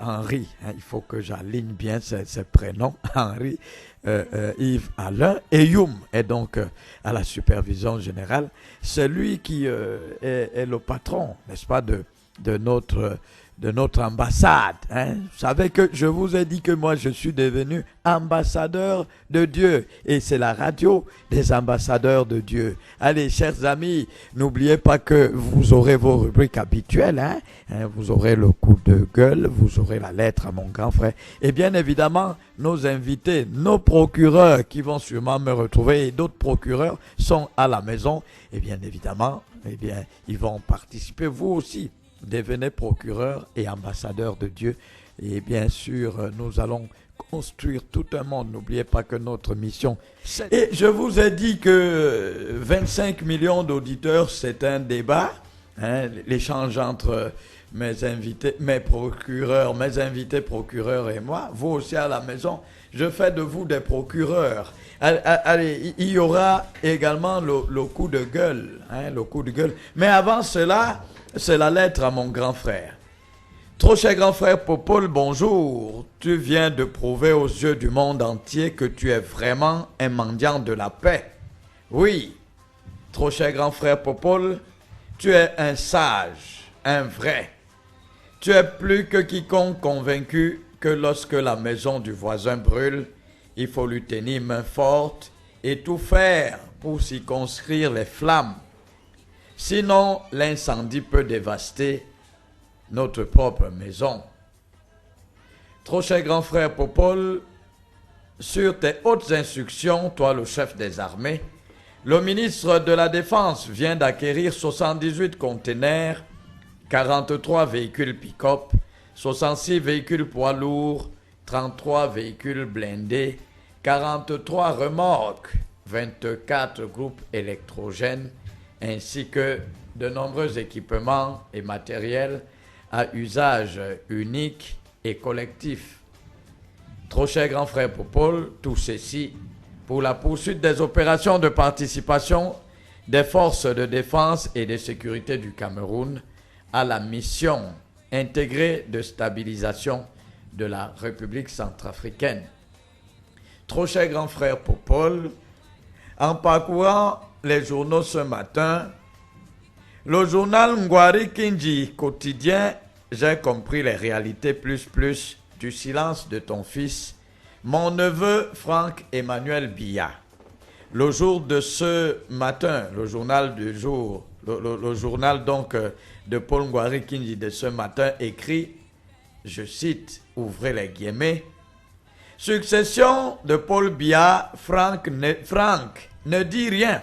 Henri, hein, il faut que j'aligne bien ces prénoms, Henri, Yves Alain, et Youm est donc à la supervision générale. C'est lui qui est le patron, n'est-ce pas, de notre ambassade. Hein. Vous savez que je vous ai dit que moi je suis devenu ambassadeur de Dieu et c'est la radio des ambassadeurs de Dieu. Allez, chers amis, n'oubliez pas que vous aurez vos rubriques habituelles. Hein. Vous aurez le coup de gueule, vous aurez la lettre à mon grand frère et bien évidemment nos invités, nos procureurs qui vont sûrement me retrouver et d'autres procureurs sont à la maison et bien évidemment, eh bien, ils vont participer vous aussi. Devenez procureur et ambassadeur de Dieu. Et bien sûr, nous allons construire tout un monde. N'oubliez pas que notre mission... Et je vous ai dit que 25 millions d'auditeurs, c'est un débat. Hein, l'échange entre mes invités, mes invités procureurs et moi. Vous aussi à la maison, je fais de vous des procureurs. Allez, il y aura également le coup de gueule. Hein, le coup de gueule. Mais avant cela... C'est la lettre à mon grand frère. Trop cher grand frère Popol, bonjour. Tu viens de prouver aux yeux du monde entier que tu es vraiment un mendiant de la paix. Oui, trop cher grand frère Popol, tu es un sage, un vrai. Tu es plus que quiconque convaincu que lorsque la maison du voisin brûle, il faut lui tenir main forte et tout faire pour circonscrire les flammes. Sinon, l'incendie peut dévaster notre propre maison. Trop cher grand frère Popol, sur tes hautes instructions, toi le chef des armées, le ministre de la Défense vient d'acquérir 78 containers, 43 véhicules pick-up, 66 véhicules poids lourds, 33 véhicules blindés, 43 remorques, 24 groupes électrogènes, ainsi que de nombreux équipements et matériels à usage unique et collectif. Trop cher grand frère Popol, tout ceci pour la poursuite des opérations de participation des forces de défense et de sécurité du Cameroun à la mission intégrée de stabilisation de la République centrafricaine. Trop cher grand frère Popol, en parcourant les journaux ce matin, le journal Ngwari Kinji quotidien, j'ai compris les réalités plus du silence de ton fils, mon neveu Franck Emmanuel Biya. Le jour de ce matin, le journal du jour, le journal donc de Paul Ngwari Kinji de ce matin écrit, je cite, ouvrez les guillemets, succession de Paul Biya, Franck ne dit rien.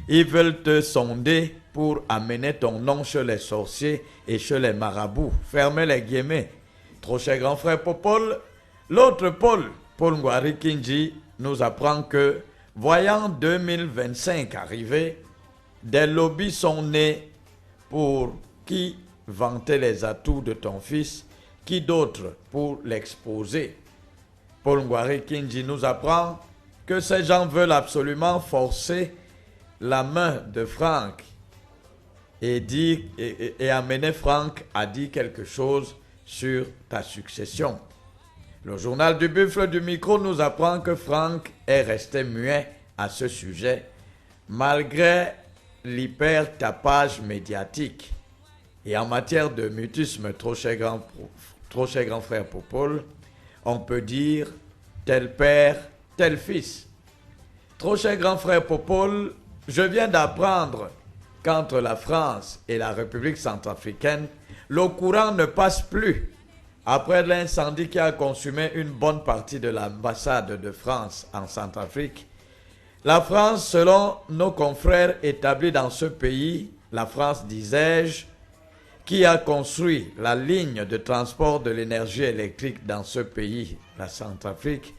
Ils veulent te sonder pour amener ton nom chez les sorciers et chez les marabouts. Fermez les guillemets. Trop cher grand frère Popol, l'autre Paul Ngwari Kinji, nous apprend que, voyant 2025 arriver, des lobbies sont nés pour qui vanter les atouts de ton fils, qui d'autre pour l'exposer. Paul Ngwari Kinji nous apprend que ces gens veulent absolument forcer la main de Franck et amener Franck à dire quelque chose sur ta succession. Le journal du Buffle du Micro nous apprend que Franck est resté muet à ce sujet malgré l'hyper-tapage médiatique. Et en matière de mutisme, trop cher grand frère Popol, on peut dire tel père, tel fils. Trop cher grand frère Popol, je viens d'apprendre qu'entre la France et la République centrafricaine, le courant ne passe plus. Après l'incendie qui a consumé une bonne partie de l'ambassade de France en Centrafrique, la France, selon nos confrères établis dans ce pays, la France, disais-je, qui a construit la ligne de transport de l'énergie électrique dans ce pays, la Centrafrique,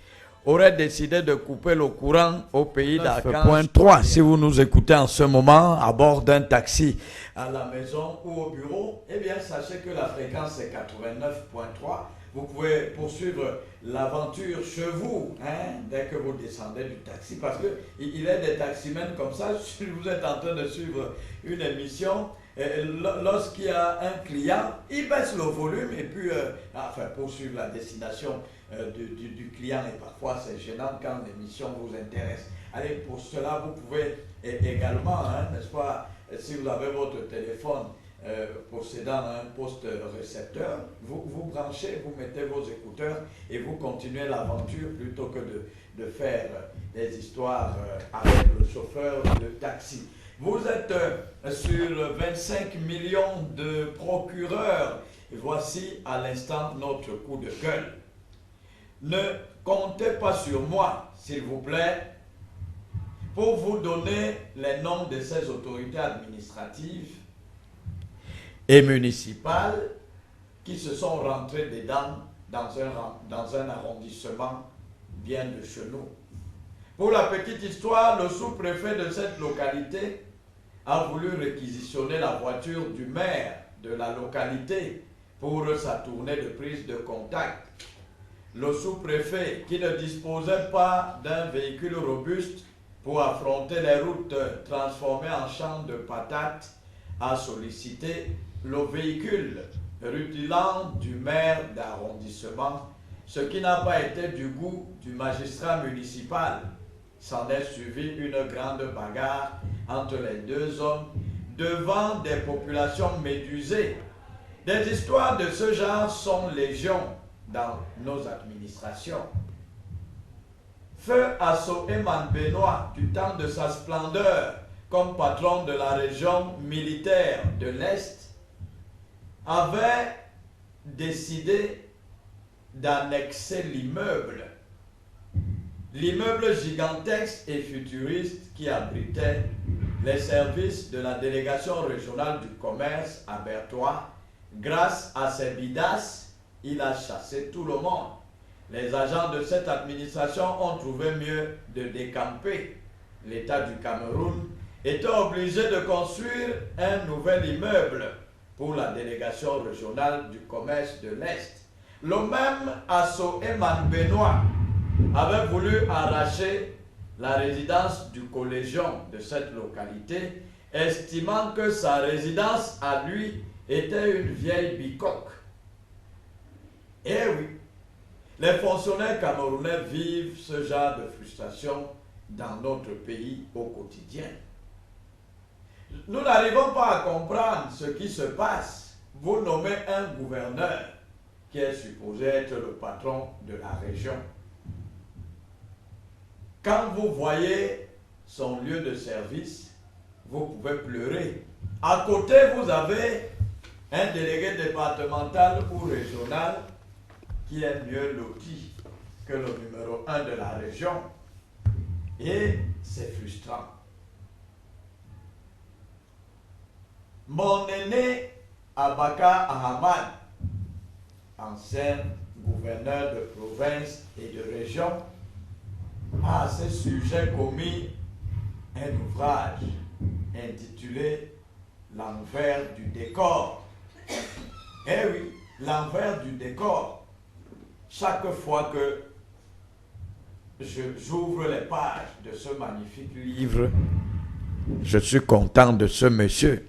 aurait décidé de couper le courant au pays d'Archange. Point 3, si vous nous écoutez en ce moment à bord d'un taxi à la maison ou au bureau, eh bien sachez que la fréquence est 89.3. Vous pouvez poursuivre l'aventure chez vous, hein, dès que vous descendez du taxi, parce qu'il est des taximens comme ça, si vous êtes en train de suivre une émission, lorsqu'il y a un client, il baisse le volume et puis, pour suivre la destination du client. Et parfois, c'est gênant quand l'émission vous intéresse. Allez, pour cela, vous pouvez également, n'est-ce pas, si vous avez votre téléphone possédant un poste récepteur, vous branchez, vous mettez vos écouteurs et vous continuez l'aventure plutôt que de faire des histoires avec le chauffeur de taxi. Vous êtes sur 25 millions de procureurs. Et voici à l'instant notre coup de gueule. Ne comptez pas sur moi, s'il vous plaît, pour vous donner les noms de ces autorités administratives et municipales qui se sont rentrées dedans dans un arrondissement bien de chez nous. Pour la petite histoire, le sous-préfet de cette localité a voulu réquisitionner la voiture du maire de la localité pour sa tournée de prise de contact. Le sous-préfet, qui ne disposait pas d'un véhicule robuste pour affronter les routes transformées en champs de patates, a sollicité le véhicule rutilant du maire d'arrondissement, ce qui n'a pas été du goût du magistrat municipal. S'en est suivi une grande bagarre entre les deux hommes devant des populations médusées. Des histoires de ce genre sont légion dans nos administrations. Feu Asso-Eman Benoît, du temps de sa splendeur comme patron de la région militaire de l'Est, avait décidé d'annexer l'immeuble gigantesque et futuriste qui abritait les services de la délégation régionale du commerce à Berthois. Grâce à ses bidasses, il a chassé tout le monde. Les agents de cette administration ont trouvé mieux de décamper. L'État du Cameroun était obligé de construire un nouvel immeuble pour la délégation régionale du commerce de l'Est. Le même Asso-Eman Benoît avait voulu arracher la résidence du collégion de cette localité, estimant que sa résidence à lui était une vieille bicoque. Eh oui, les fonctionnaires camerounais vivent ce genre de frustration dans notre pays au quotidien. Nous n'arrivons pas à comprendre ce qui se passe. Vous nommez un gouverneur qui est supposé être le patron de la région. Quand vous voyez son lieu de service, vous pouvez pleurer. À côté, vous avez un délégué départemental ou régional qui est mieux loti que le numéro 1 de la région. Et c'est frustrant. Mon aîné Abaka Ahamad, ancien gouverneur de province et de région, a à ce sujet commis un ouvrage intitulé L'envers du décor. Eh oui, l'envers du décor. Chaque fois que j'ouvre les pages de ce magnifique livre, je suis content de ce monsieur.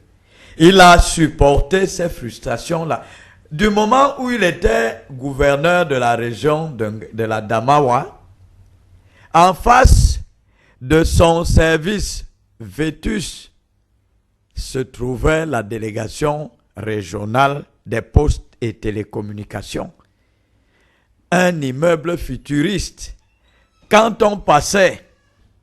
Il a supporté ces frustrations-là. Du moment où il était gouverneur de la région de la Damawa, en face de son service Vétus se trouvait la délégation régionale des postes et télécommunications. Un immeuble futuriste. Quand on passait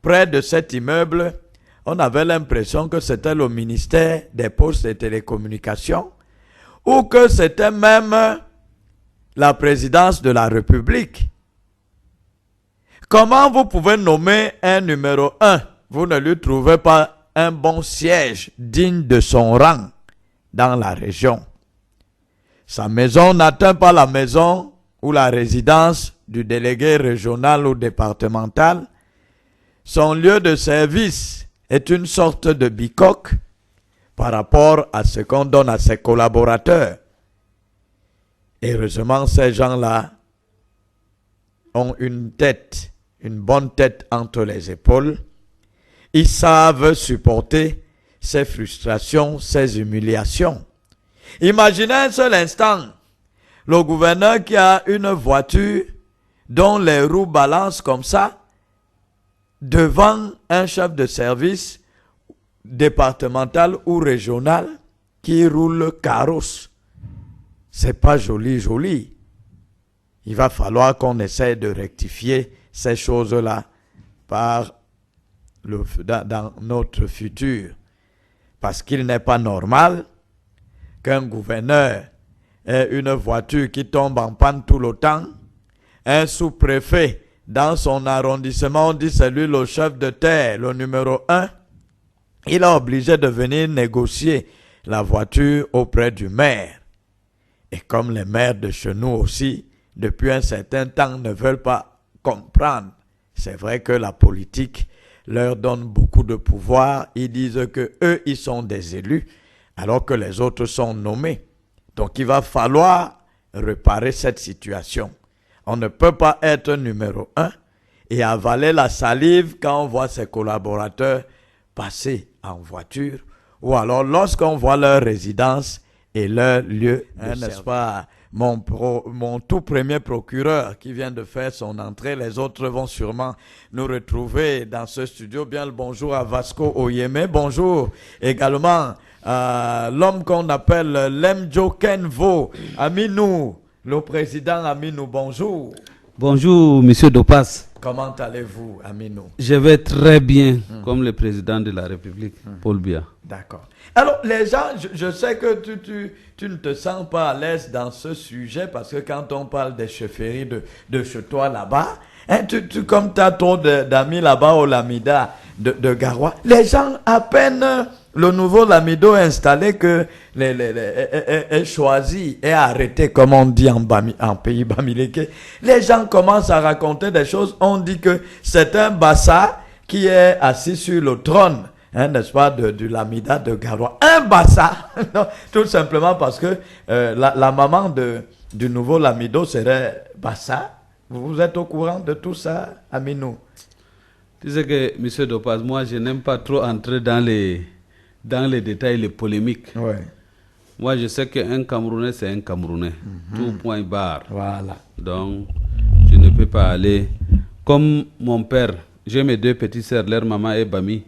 près de cet immeuble, on avait l'impression que c'était le ministère des postes et télécommunications ou que c'était même la présidence de la République. Comment vous pouvez nommer un numéro 1? Vous ne lui trouvez pas un bon siège digne de son rang dans la région. Sa maison n'atteint pas la maison ou la résidence du délégué régional ou départemental. Son lieu de service est une sorte de bicoque par rapport à ce qu'on donne à ses collaborateurs. Heureusement, ces gens-là ont une bonne tête entre les épaules. Ils savent supporter ses frustrations, ses humiliations. Imaginez un seul instant le gouverneur qui a une voiture dont les roues balancent comme ça devant un chef de service départemental ou régional qui roule carrosse. C'est pas joli, joli. Il va falloir qu'on essaie de rectifier ces choses-là dans notre futur. Parce qu'il n'est pas normal qu'un gouverneur ait une voiture qui tombe en panne tout le temps, un sous-préfet dans son arrondissement, on dit c'est lui le chef de terre, le numéro 1, il est obligé de venir négocier la voiture auprès du maire. Et comme les maires de chez nous aussi, depuis un certain temps, ne veulent pas comprendre, c'est vrai que la politique leur donne beaucoup de pouvoir. Ils disent que eux, ils sont des élus, alors que les autres sont nommés. Donc il va falloir réparer cette situation. On ne peut pas être numéro 1 et avaler la salive quand on voit ses collaborateurs passer en voiture, ou alors lorsqu'on voit leur résidence et leur lieu, n'est-ce pas? Mon tout premier procureur qui vient de faire son entrée, les autres vont sûrement nous retrouver dans ce studio. Bien le bonjour à Vasco Oyeme, bonjour également à l'homme qu'on appelle Lemjo Kenvo, Aminou, le président Aminou, bonjour. Bonjour, monsieur Dopas. Comment allez-vous, Aminou? Je vais très bien, comme le président de la République, Paul Biya. D'accord. Alors, les gens, je sais que tu ne te sens pas à l'aise dans ce sujet parce que quand on parle des chefferies de chez toi là-bas, hein, comme tu as trop d'amis là-bas au Lamida de Garoua, les gens, à peine le nouveau Lamido est installé que est choisi et arrêté, comme on dit en pays bamileke, les gens commencent à raconter des choses. On dit que c'est un Bassa qui est assis sur le trône, hein, n'est-ce pas, du Lamida de Garoua. Un Bassa, tout simplement parce que la maman du nouveau Lamido serait Bassa. Vous êtes au courant de tout ça, Aminou? Tu sais que, M. Dopaz, moi, je n'aime pas trop entrer dans les détails, les polémiques. Ouais. Moi, je sais qu'un Camerounais, c'est un Camerounais. Tout point barre. Voilà. Donc, je ne peux pas aller. Comme mon père, j'ai mes 2 petites sœurs, leur maman est Bami.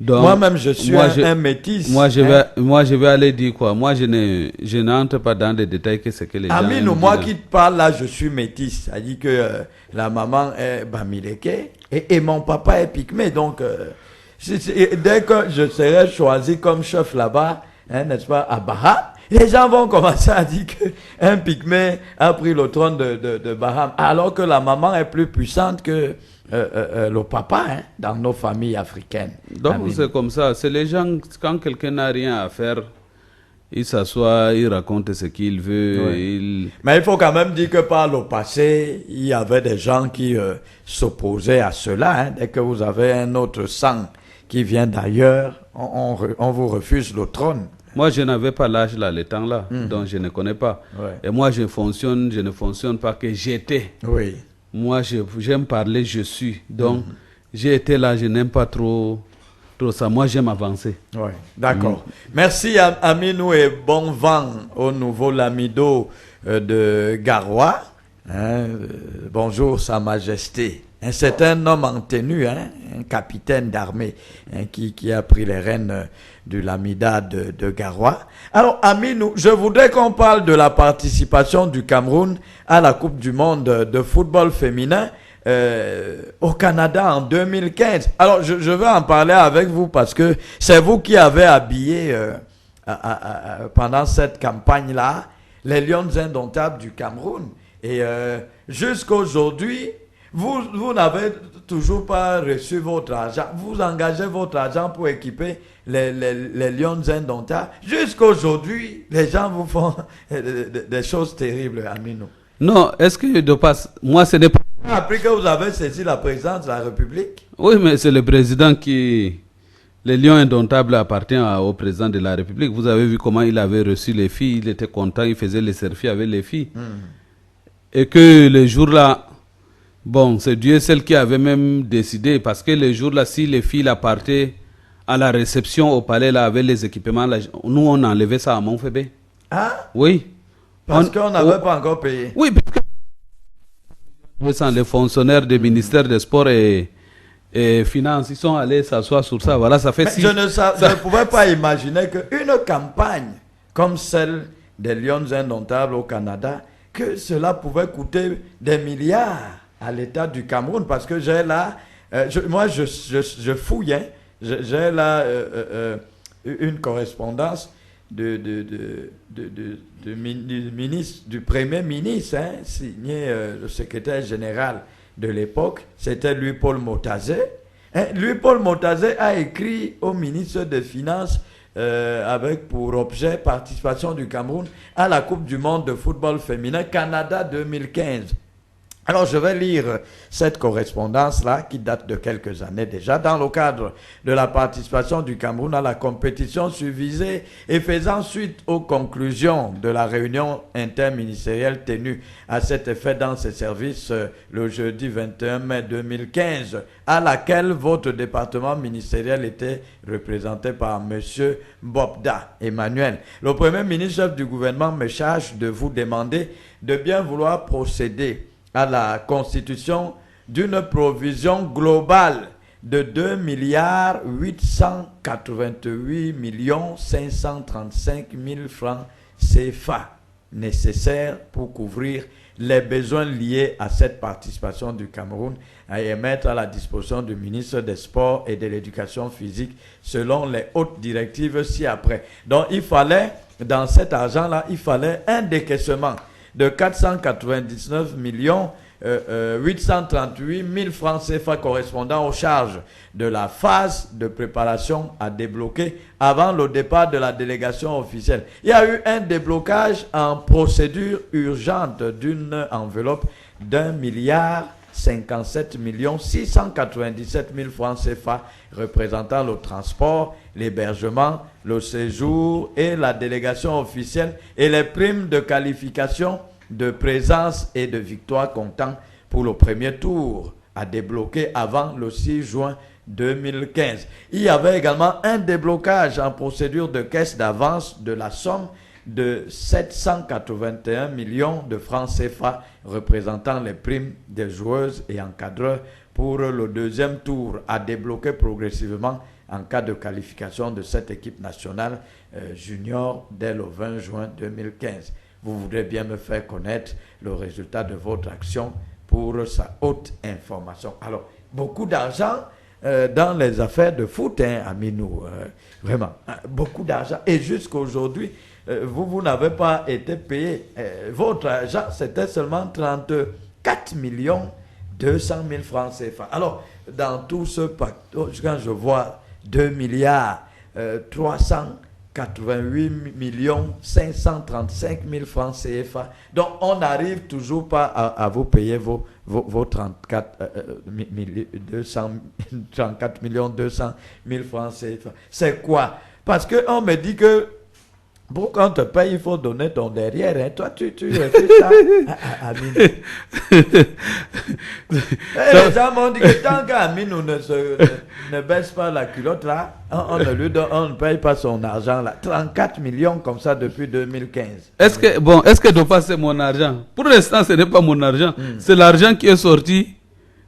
Donc, moi-même, je suis un métis. Moi, je vais aller dire quoi? Moi, je n'entre pas dans les détails que c'est que les gens... Aminou, moi qui te parle là, je suis métis. Ça dit que la maman est Bamileke et mon papa est Pygmée. Donc, dès que je serai choisi comme chef là-bas, hein, n'est-ce pas, à Baham, les gens vont commencer à dire qu'un Pygmée a pris le trône de Baham, alors que la maman est plus puissante que le papa, hein, dans nos familles africaines. Donc c'est comme ça, c'est les gens, quand quelqu'un n'a rien à faire, il s'assoit, il raconte ce qu'il veut. Oui. Mais il faut quand même dire que par le passé, il y avait des gens qui s'opposaient à cela. Hein. Dès que vous avez un autre sang qui vient d'ailleurs, on vous refuse le trône. Moi, je n'avais pas l'âge là, le temps là, donc je ne connais pas. Ouais. Et moi, je ne fonctionne pas que j'étais. Oui. Moi, j'aime parler, je suis. Donc, j'ai été là, je n'aime pas trop ça. Moi, j'aime avancer. Oui, d'accord. Merci Aminou et bon vent au nouveau Lamido de Garoua. Hein, bonjour Sa Majesté. C'est un homme en tenue, hein, un capitaine d'armée, hein, qui a pris les rênes du Lamida de Garoua. Alors, Aminou, je voudrais qu'on parle de la participation du Cameroun à la Coupe du Monde de football féminin au Canada en 2015. Alors, je veux en parler avec vous parce que c'est vous qui avez habillé pendant cette campagne-là les Lions indomptables du Cameroun. Et jusqu'à aujourd'hui, vous n'avez toujours pas reçu votre argent. Vous engagez votre argent pour équiper les Lions indomptables. Jusqu'à aujourd'hui, les gens vous font des choses terribles, Aminou. Non, est-ce que de passe, moi ce n'est pas... Après que vous avez saisi la présidence de la République. Oui, mais c'est le président qui... Les Lions indomptables appartiennent au président de la République. Vous avez vu comment il avait reçu les filles. Il était content, il faisait les selfies avec les filles. Et que le jour-là... Bon, c'est Dieu seul qui avait même décidé, parce que le jour-là, si les filles là partaient à la réception au palais, là, avec les équipements, là, nous, on a enlevé ça à Montfébé. Ah, Oui. parce qu'on n'avait pas encore payé. Oui, parce que les fonctionnaires du ministère des Sports et Finances, ils sont allés s'asseoir sur ça. Voilà, ça fait Mais je ne pouvais pas imaginer qu'une campagne comme celle des Lions Indomptables au Canada, que cela pouvait coûter des milliards à l'État du Cameroun, parce que j'ai là, je fouille, hein, j'ai là une correspondance du Premier ministre, hein, signé le secrétaire général de l'époque, c'était Louis-Paul Motazé. Hein, Louis-Paul Motazé a écrit au ministre des Finances avec pour objet participation du Cameroun à la Coupe du monde de football féminin Canada 2015. Alors, je vais lire cette correspondance-là, qui date de quelques années déjà, dans le cadre de la participation du Cameroun à la compétition susvisée et faisant suite aux conclusions de la réunion interministérielle tenue à cet effet dans ses services le jeudi 21 mai 2015, à laquelle votre département ministériel était représenté par M. Bobda Emmanuel. Le Premier ministre chef du gouvernement me charge de vous demander de bien vouloir procéder à la constitution d'une provision globale de 2 milliards 888 millions 535 000 francs CFA nécessaires pour couvrir les besoins liés à cette participation du Cameroun et mettre à la disposition du ministre des Sports et de l'Éducation physique selon les hautes directives ci-après. Donc il fallait, dans cet argent-là, il fallait un décaissement de 499 millions 838 000 francs CFA correspondant aux charges de la phase de préparation à débloquer avant le départ de la délégation officielle. Il y a eu un déblocage en procédure urgente d'une enveloppe d'1 milliard 57 697 000 francs CFA représentant le transport, l'hébergement, le séjour et la délégation officielle et les primes de qualification, de présence et de victoire comptant pour le premier tour à débloquer avant le 6 juin 2015. Il y avait également un déblocage en procédure de caisse d'avance de la somme de 781 millions de francs CFA représentant les primes des joueuses et encadreurs pour le deuxième tour à débloquer progressivement en cas de qualification de cette équipe nationale junior dès le 20 juin 2015. Vous voudrez bien me faire connaître le résultat de votre action pour sa haute information. Alors, beaucoup d'argent dans les affaires de foot, hein, Aminou, vraiment, beaucoup d'argent. Et jusqu'aujourd'hui, vous n'avez pas été payé. Votre argent, c'était seulement 34 200 000 francs CFA. Alors, dans tout ce pacte, quand je vois 2 milliards 388 535 000 francs CFA, donc on n'arrive toujours pas à vous payer vos 34 200 000 francs CFA. C'est quoi? Parce qu'on me dit que pour qu'on te paye, il faut donner ton derrière. Hein. Toi, tu refais ça. Les gens m'ont dit que tant qu'Aminou ne baisse pas la culotte, là, on ne paye pas son argent. Là. 34 millions comme ça depuis 2015. Est-ce que Dopa, c'est mon argent? Pour l'instant, ce n'est pas mon argent. C'est l'argent qui est sorti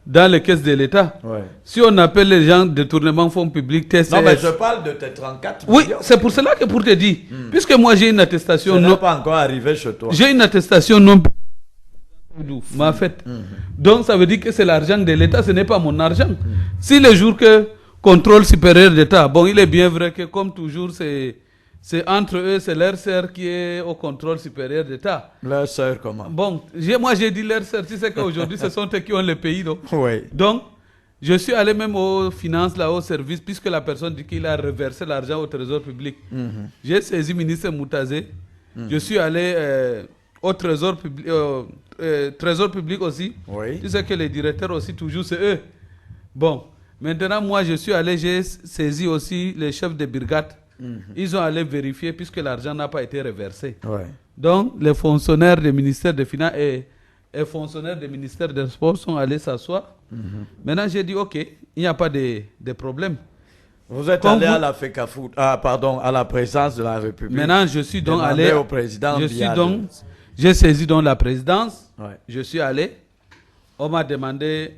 dans les caisses de l'État. Ouais. Si on appelle les gens détournement fonds publics, TCS... Non, mais je parle de tes 34 millions. Oui, c'est pour cela que pour te dire, puisque moi j'ai une attestation... Ça n'est pas encore arrivé chez toi. J'ai une attestation non... m'a fait. Donc ça veut dire que c'est l'argent de l'État, ce n'est pas mon argent. Si le jour que contrôle supérieur d'État, bon, il est bien vrai que comme toujours, c'est entre eux, c'est leur sœur qui est au contrôle supérieur d'État. Leur sœur comment? Bon, moi j'ai dit leur sœur, tu sais qu'aujourd'hui ce sont eux qui ont le pays. Donc, oui. Donc, je suis allé même aux finances, là, au service, puisque la personne dit qu'il a reversé l'argent au trésor public. J'ai saisi le ministre Moutazé. Je suis allé au trésor public aussi. Oui. Tu sais que les directeurs aussi, toujours, c'est eux. Bon, maintenant, moi je suis allé, j'ai saisi aussi les chefs de brigade. Ils ont allé vérifier puisque l'argent n'a pas été reversé. Ouais. Donc, les fonctionnaires du ministère des Finances et fonctionnaires du ministère des Sports sont allés s'asseoir. Maintenant, j'ai dit, OK, il n'y a pas de problème. Vous êtes allé à la FECAFOOT, à la présidence de la République. Maintenant, je suis donc allé au président. J'ai saisi donc la présidence. Ouais. Je suis allé. On m'a demandé.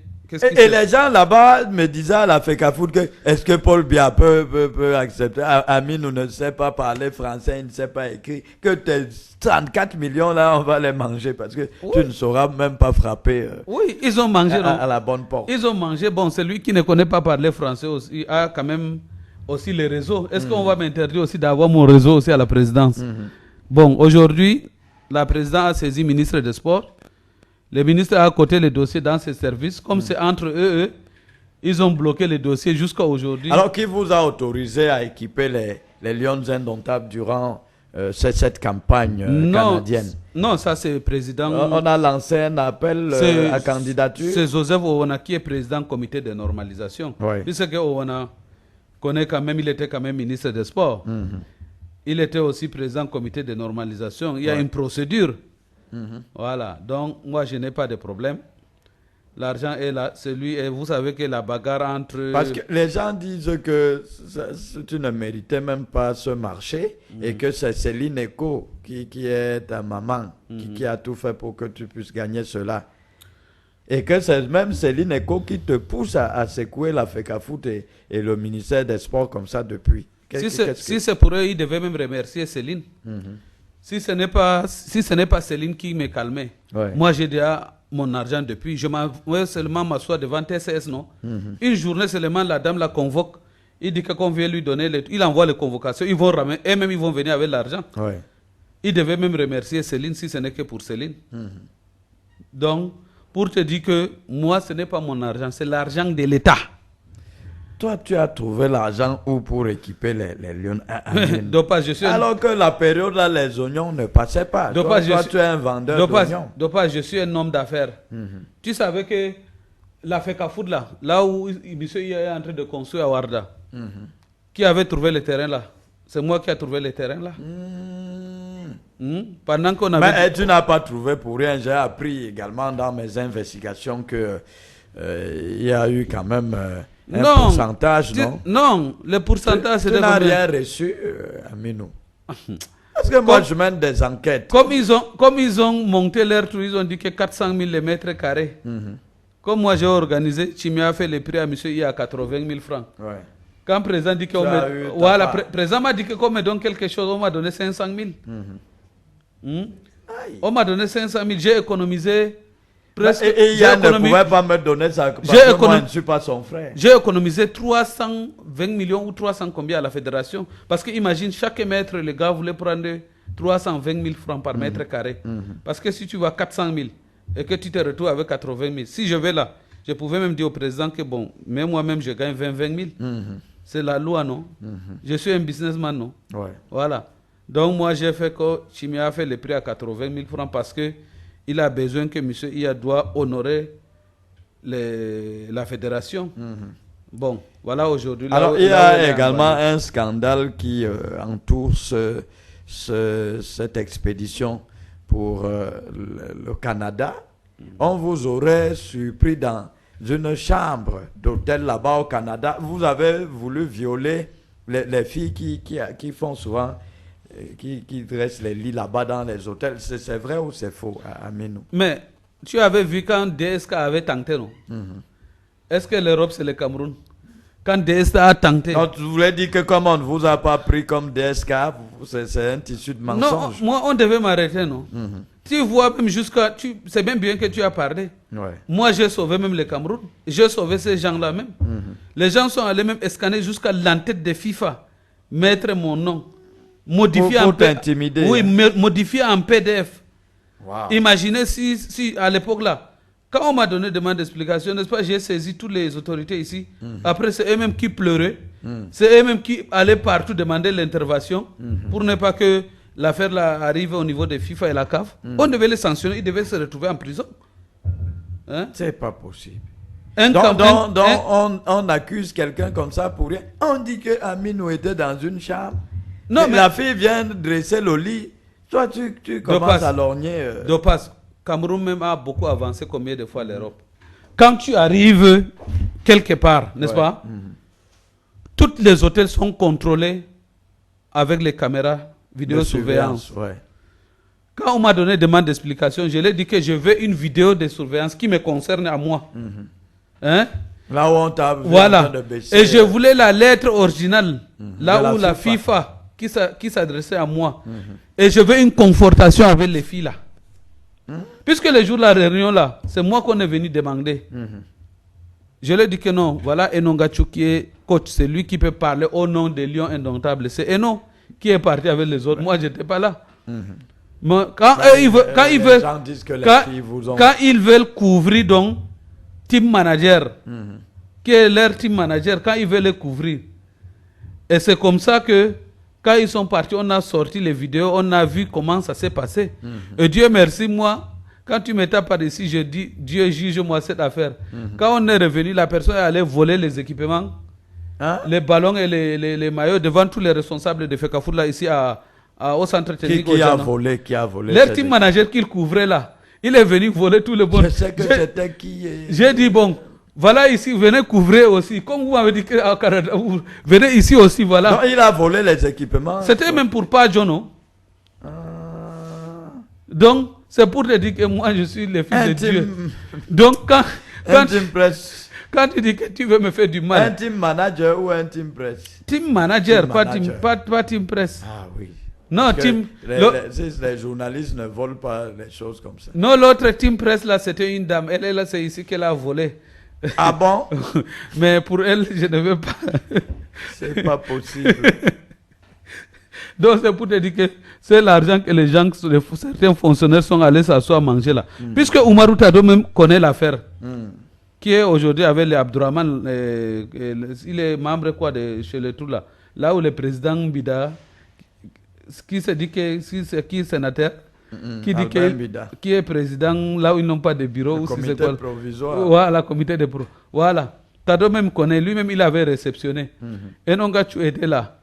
Et les gens là-bas me disaient à la FECAFOOT que est-ce que Paul Biya peut accepter. Aminou ne sait pas parler français, il ne sait pas écrire. Que tes 34 millions là, on va les manger parce que tu ne sauras même pas frapper. Oui, ils ont mangé à la bonne porte. Ils ont mangé. Bon, celui qui ne connaît pas parler français aussi a quand même aussi les réseaux. Est-ce qu'on va m'interdire aussi d'avoir mon réseau aussi à la présidence? Bon, aujourd'hui, la présidence a saisi le ministre des Sports. Le ministre a coté les dossiers dans ses services. Comme c'est entre eux, ils ont bloqué les dossiers jusqu'à aujourd'hui. Alors, qui vous a autorisé à équiper les Lions indomptables durant cette campagne canadienne? Non, ça c'est le président. On a lancé un appel à candidature. C'est Joseph Owona qui est président du comité de normalisation. Oui. Puisque Owona connaît quand même, il était quand même ministre des Sports. Il était aussi président du comité de normalisation. Il y a une procédure. Voilà, donc moi je n'ai pas de problème. L'argent est là, et vous savez que la bagarre entre... Parce que les gens disent que tu ne méritais même pas ce marché et que c'est Céline Eco qui est ta maman, qui a tout fait pour que tu puisses gagner cela. Et que c'est même Céline Eco qui te pousse à secouer la FECAFOOT et le ministère des Sports comme ça depuis. Si c'est pour eux, ils devaient même remercier Céline. Si ce n'est pas Céline qui me calmait, moi j'ai déjà mon argent depuis. Je m'envoie seulement m'asseoir devant TCS, non? Une journée seulement, la dame la convoque. Il dit qu'on vient lui donner, il envoie les convocations. Ils vont ramener, et même ils vont venir avec l'argent. Il devait même remercier Céline si ce n'est que pour Céline. Donc, pour te dire que moi, ce n'est pas mon argent, c'est l'argent de l'État. Toi, tu as trouvé l'argent où pour équiper les lions alors que la période là, les oignons ne passaient pas. Toi, tu es un vendeur d'oignons. Je suis un homme d'affaires. Tu savais que la FECAFOOT là où monsieur est en train de construire à Warda, qui avait trouvé le terrain là? C'est moi qui ai trouvé le terrain là. Pendant qu'on avait... Mais tu n'as pas trouvé pour rien. J'ai appris également dans mes investigations que il y a eu quand même... un pourcentage, non? Non, le pourcentage c'est de... Tu n'as rien reçu, Aminou. Parce que moi, je mène des enquêtes. Comme ils ont monté leur truc, ils ont dit que 400 000 les mètres carrés. Comme moi, j'ai organisé, tu m'as fait le prix à monsieur I à 80 000 francs. Quand le président dit qu'on me... président m'a dit qu'on me donne quelque chose, on m'a donné 500 000. On m'a donné 500 000, j'ai économisé... Et Yann ne pouvait pas me donner ça parce que moi je ne suis pas son frère. J'ai économisé 320 millions ou 300 combien à la fédération. Parce que imagine, chaque mètre, le gars voulait prendre 320 000 francs par mètre carré. Parce que si tu vas 400 000 et que tu te retrouves avec 80 000, si je vais là, je pouvais même dire au président que bon, même moi-même je gagne 20 000. C'est la loi, non? Je suis un businessman, non? Voilà. Donc moi j'ai fait que Chimia a fait le prix à 80 000 francs parce que il a besoin que M. Ia doit honorer la fédération. Bon, voilà aujourd'hui. Alors, il y a également un scandale qui entoure cette expédition pour le Canada. On vous aurait surpris dans une chambre d'hôtel là-bas au Canada. Vous avez voulu violer les filles qui font souvent... Qui dressent les lits là-bas dans les hôtels. C'est vrai ou c'est faux, Aminou? Mais tu avais vu quand DSK avait tenté, non? Est-ce que l'Europe, c'est le Cameroun? Quand DSK a tenté... Non, tu voulais dire que comme on ne vous a pas pris comme DSK, c'est un tissu de mensonge. Non, moi, on devait m'arrêter, non? Tu vois, même jusqu'à... C'est bien que tu as parlé. Moi, j'ai sauvé même le Cameroun. J'ai sauvé ces gens-là même. Les gens sont allés même scanner jusqu'à l'entête de FIFA, mettre mon nom. Modifié pour t'intimider. Oui, modifié en PDF. Wow. Imaginez si à l'époque là, quand on m'a donné demande d'explication, n'est-ce pas, j'ai saisi toutes les autorités ici. Après, c'est eux-mêmes qui pleuraient. C'est eux-mêmes qui allaient partout demander l'intervention pour ne pas que l'affaire là arrive au niveau de FIFA et la CAF. On devait les sanctionner, ils devaient se retrouver en prison. Hein? C'est pas possible. Donc, on accuse quelqu'un comme ça pour rien. On dit que Aminou était dans une chambre. Non, mais la fille vient dresser le lit. Toi, tu commences à lorgner. Dopas, Cameroun même a beaucoup avancé combien de fois l'Europe. Quand tu arrives quelque part, n'est-ce pas? tous les hôtels sont contrôlés avec les caméras vidéosurveillance. Ouais. Quand on m'a donné demande d'explication, je lui ai dit que je veux une vidéo de surveillance qui me concerne à moi. Hein? Là où on t'a voilà. Et je voulais la lettre originale, là où la FIFA qui s'adressait à moi. Et je veux une confortation avec les filles là. Puisque les jours de la réunion là, c'est moi qu'on est venu demander. Je lui ai dit que non, voilà Enongachu qui est coach, c'est lui qui peut parler au nom des Lions Indomptables. C'est Eno qui est parti avec les autres. Moi, je n'étais pas là. Mais quand ils veulent couvrir donc team manager, qui est leur team manager, quand ils veulent les couvrir, et c'est comme ça que quand ils sont partis, on a sorti les vidéos, on a vu comment ça s'est passé. Et Dieu merci, moi, quand tu me tapes par ici, je dis, Dieu juge-moi cette affaire. Quand on est revenu, la personne est allée voler les équipements, les ballons et les maillots devant tous les responsables de Fekafoud là, ici au centre technique. Qui a volé leur team manager qu'il couvrait là, il est venu voler tout le bon. Je sais que c'était qui. J'ai dit, bon, voilà ici, venez couvrir aussi. Comme vous m'avez dit qu'au Canada, vous venez ici aussi, voilà. Non, il a volé les équipements. C'était même pour pas Jono. Donc, c'est pour te dire que moi, je suis le fils de Dieu. Donc, quand tu dis que tu veux me faire du mal. Un team manager ou un team press? Team manager, pas team press. Ah oui. Non, team. Les journalistes ne volent pas les choses comme ça. Non, l'autre team press là, c'était une dame. Elle est là, c'est ici qu'elle a volé. Ah bon? Mais pour elle, je ne veux pas. C'est pas possible. Donc c'est pour te dire que c'est l'argent que les gens, certains fonctionnaires sont allés s'asseoir manger là. Puisque Oumarou Tado même connaît l'affaire. Qui est aujourd'hui avec les Abdourahman, il est membre quoi chez les trous là. Là où le président Bida, qui se dit que qui est sénateur, qui dit qui est président là où ils n'ont pas de bureau. Le comité provisoire. Voilà, comité de pro. Voilà. Tado même connaît, lui-même il avait réceptionné. Et Nongachu était là.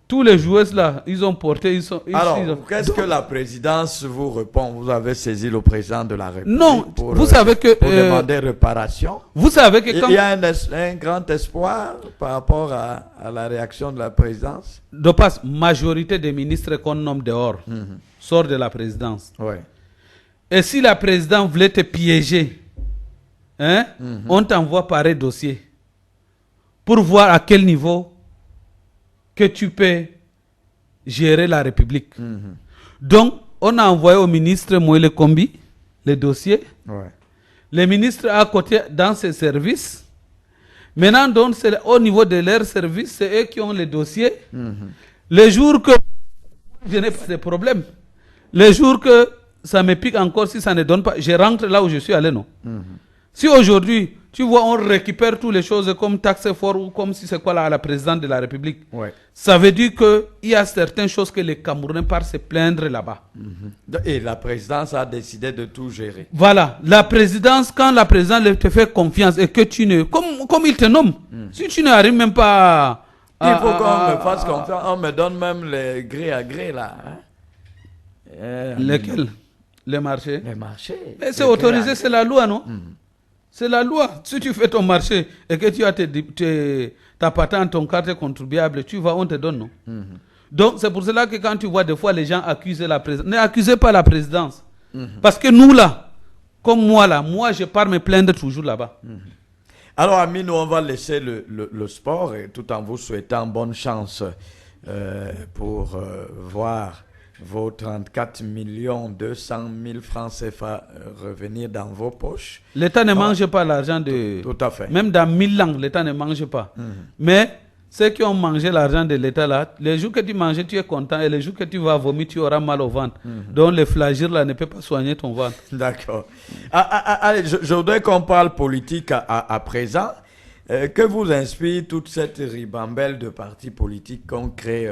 Tous les joueurs là, ils ont porté. Alors, qu'est-ce que la présidence vous répond? Vous avez saisi le président de la République? Non, vous savez que. Pour demander réparation. Vous savez que quand. Il y a un grand espoir par rapport à la réaction de la présidence? De passe, majorité des ministres qu'on nomme dehors sort de la présidence. Ouais. Et si la présidence voulait te piéger, hein, on t'envoie pareil dossier pour voir à quel niveau que tu peux gérer la République. Donc, on a envoyé au ministre Moïle Kombi les dossiers. Ouais. Les ministres à côté dans ses services. Maintenant, donc, c'est au niveau de leurs services, c'est eux qui ont les dossiers. Les jours que je n'ai pas de problème, les jours que ça me pique encore, si ça ne donne pas, je rentre là où je suis allé, non. Si aujourd'hui, tu vois, on récupère toutes les choses comme taxe fort ou comme si c'est quoi là, la présidente de la République. Ouais. Ça veut dire qu'il y a certaines choses que les Camerounais partent se plaindre là-bas. Et la présidence a décidé de tout gérer. Voilà. La présidence, quand la présidence te fait confiance et que tu ne... Comme il te nomme, si tu n'arrives même pas il faut qu'on me fasse confiance. On me donne même les gré à gré là. Lesquels? Les marchés. Les marchés. Mais c'est autorisé, c'est la loi, non? C'est la loi. Si tu fais ton marché et que tu as ta patente, ton carte contribuable, tu vas, on te donne, non? Donc, c'est pour cela que quand tu vois des fois les gens accuser la présidence, n'accusez pas la présidence. Parce que nous, là, comme moi, là, je pars me plaindre toujours là-bas. Alors, amis, nous, on va laisser le sport et tout en vous souhaitant bonne chance pour voir vos 34 200 000 francs CFA revenir dans vos poches. L'État ne mange pas l'argent de... Tout à fait. Même dans 1000 ans, l'État ne mange pas. Mais ceux qui ont mangé l'argent de l'État là, les jours que tu manges, tu es content. Et les jours que tu vas vomir, tu auras mal au ventre. Donc les flagyres là ne peuvent pas soigner ton ventre. D'accord. Allez, je voudrais qu'on parle politique à présent. Que vous inspire toute cette ribambelle de partis politiques qu'on crée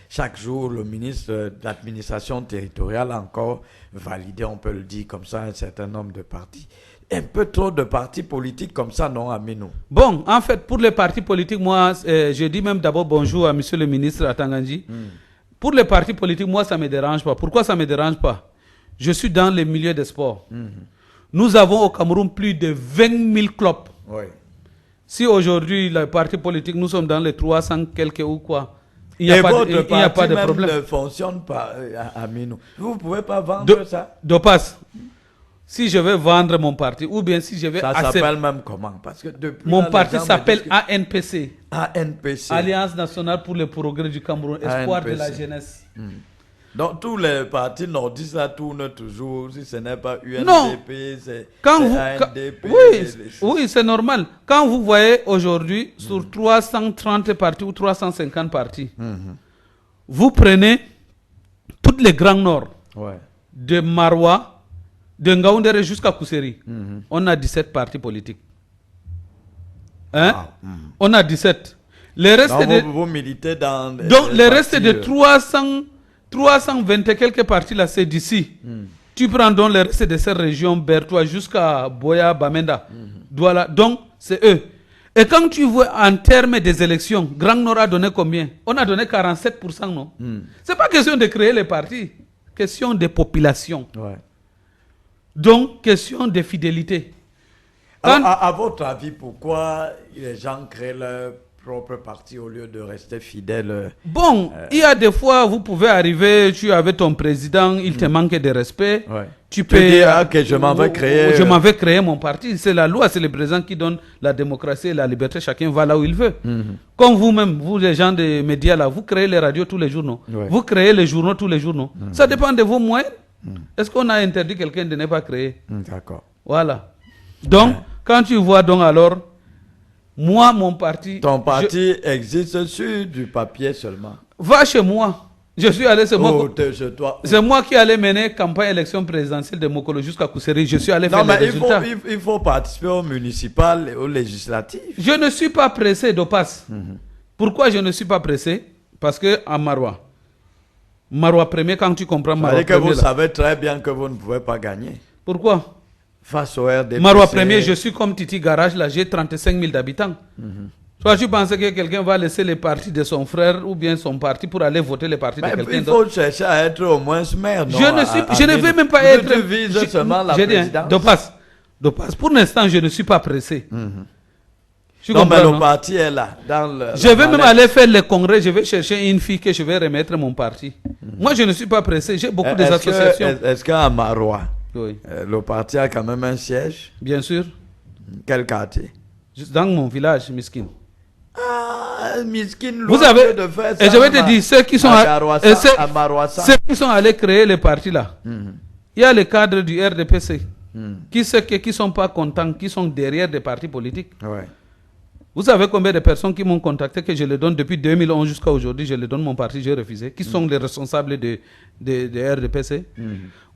chaque jour? Le ministre de l'administration territoriale a encore validé, on peut le dire comme ça, un certain nombre de partis. Un peu trop de partis politiques comme ça, non, Aminou? Bon, en fait, pour les partis politiques, moi, je dis même d'abord bonjour à monsieur le ministre Atanganji. Pour les partis politiques, moi, ça ne me dérange pas. Pourquoi ça ne me dérange pas? Je suis dans les milieux des sports. Nous avons au Cameroun plus de 20 000 clubs. Oui. Si aujourd'hui, le parti politique, nous sommes dans les 300 quelques ou quoi, il n'y Et a, pas de, votre il n'y a pas de parti même problème. ne fonctionne pas, Aminou. Vous ne pouvez pas vendre ça. Dopas, si je vais vendre mon parti, ou bien si je vais Ça accepter... s'appelle même comment? Parce que depuis Mon là, les parti gens me s'appelle disent ANPC. que ANPC. Alliance nationale pour le progrès du Cameroun, espoir de la ANPC. jeunesse. Donc tous les partis nordistes ça tourne toujours, si ce n'est pas Non. UNDP, c'est Quand ANDP. oui, c'est normal. Quand vous voyez aujourd'hui sur 330 partis ou 350 partis, vous prenez tous les grands nord, Ouais. de Maroua, de Ngaoundéré jusqu'à Kousseri, on a 17 partis politiques. Hein? On a 17. Les restes Donc, de... vous militez dans... Donc, les restes partis, de 320 et quelques partis là, c'est d'ici. Tu prends donc les restes de ces régions, Bertois jusqu'à Boya, Bamenda, Douala. Donc, c'est eux. Et quand tu vois en termes des élections, Grand Nord a donné combien? On a donné 47%, non? C'est pas question de créer les partis, question de population. Ouais. Donc, question de fidélité. Alors, Quand- à votre avis, pourquoi les gens créent leur propre parti au lieu de rester fidèles? Bon, il y a des fois, vous pouvez arriver, tu es avec ton président, il te manque de respect. Ouais. Tu Tu dis, ah, que je m'en vais créer... Je m'en vais créer mon parti. C'est la loi, c'est le président qui donne la démocratie et la liberté. Chacun va là où il veut. Comme vous-même, vous les gens des médias là, vous créez les radios tous les jours, non? Ouais. Vous créez les journaux tous les jours, non? Ça dépend de vos moyens. Est-ce qu'on a interdit quelqu'un de ne pas créer? D'accord. Voilà. Donc, quand tu vois donc alors, moi, mon parti... Ton parti existe sur du papier seulement. Va chez moi. Je suis allé, c'est moi. Chez toi. C'est moi qui allais mener campagne élection présidentielle de Mokolo jusqu'à Kousseri. Je suis allé Non, faire les mais résultats. il faut participer aux municipales et aux législatives. Je ne suis pas pressé d'Opas. Pourquoi je ne suis pas pressé? Parce que à Maroua premier, quand tu comprends Ça veut Maroua dire que vous premier, là. savez très bien que vous ne pouvez pas gagner. Pourquoi? Face au RDP. Maroua premier, je suis comme Titi Garage, là, j'ai 35 000 habitants. Soit tu penses que quelqu'un va laisser les partis de son frère ou bien son parti pour aller voter les partis de Mais quelqu'un il d'autre? faut chercher à être au moins maire, non? Je ne vais même pas être... Tu vises seulement la j'ai dit, hein, présidence. Dopas. Pour l'instant, je ne suis pas pressé. Tu Non, mais comprends, le non? parti est là. Dans Je vais même aller faire les congrès, je vais chercher une fille que je vais remettre mon parti. Moi, je ne suis pas pressé, j'ai beaucoup d'associations. Est-ce qu'à Maroua, Oui, le parti a quand même un siège? bien sûr. Quel quartier? Juste dans mon village, Miskin. Ah, miskin, Vous loin avez... de faire ça Et je vais te dire, ceux qui sont, à Marouassa. ceux qui sont allés créer les partis là, il y a les cadres du RDPC qui ne sont pas contents, qui sont derrière des partis politiques. Ouais. Vous savez combien de personnes qui m'ont contacté, que je les donne depuis 2011 jusqu'à aujourd'hui, je les donne mon parti, j'ai refusé, qui sont les responsables de RDPC.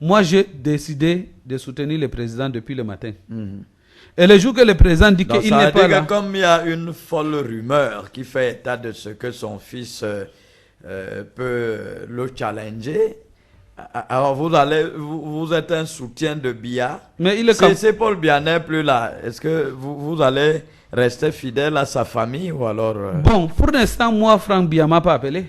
Moi, j'ai décidé de soutenir le président depuis le matin. Et le jour que le président dit Donc, qu'il ça n'est veut pas dire là... que comme il y a une folle rumeur qui fait état de ce que son fils peut le challenger, alors vous êtes un soutien de Biya. Mais il est comme... C'est Paul Biya n'est plus là. Est-ce que vous allez rester fidèle à sa famille ou alors... Bon, pour l'instant, moi, Franck Biya m'a pas appelé.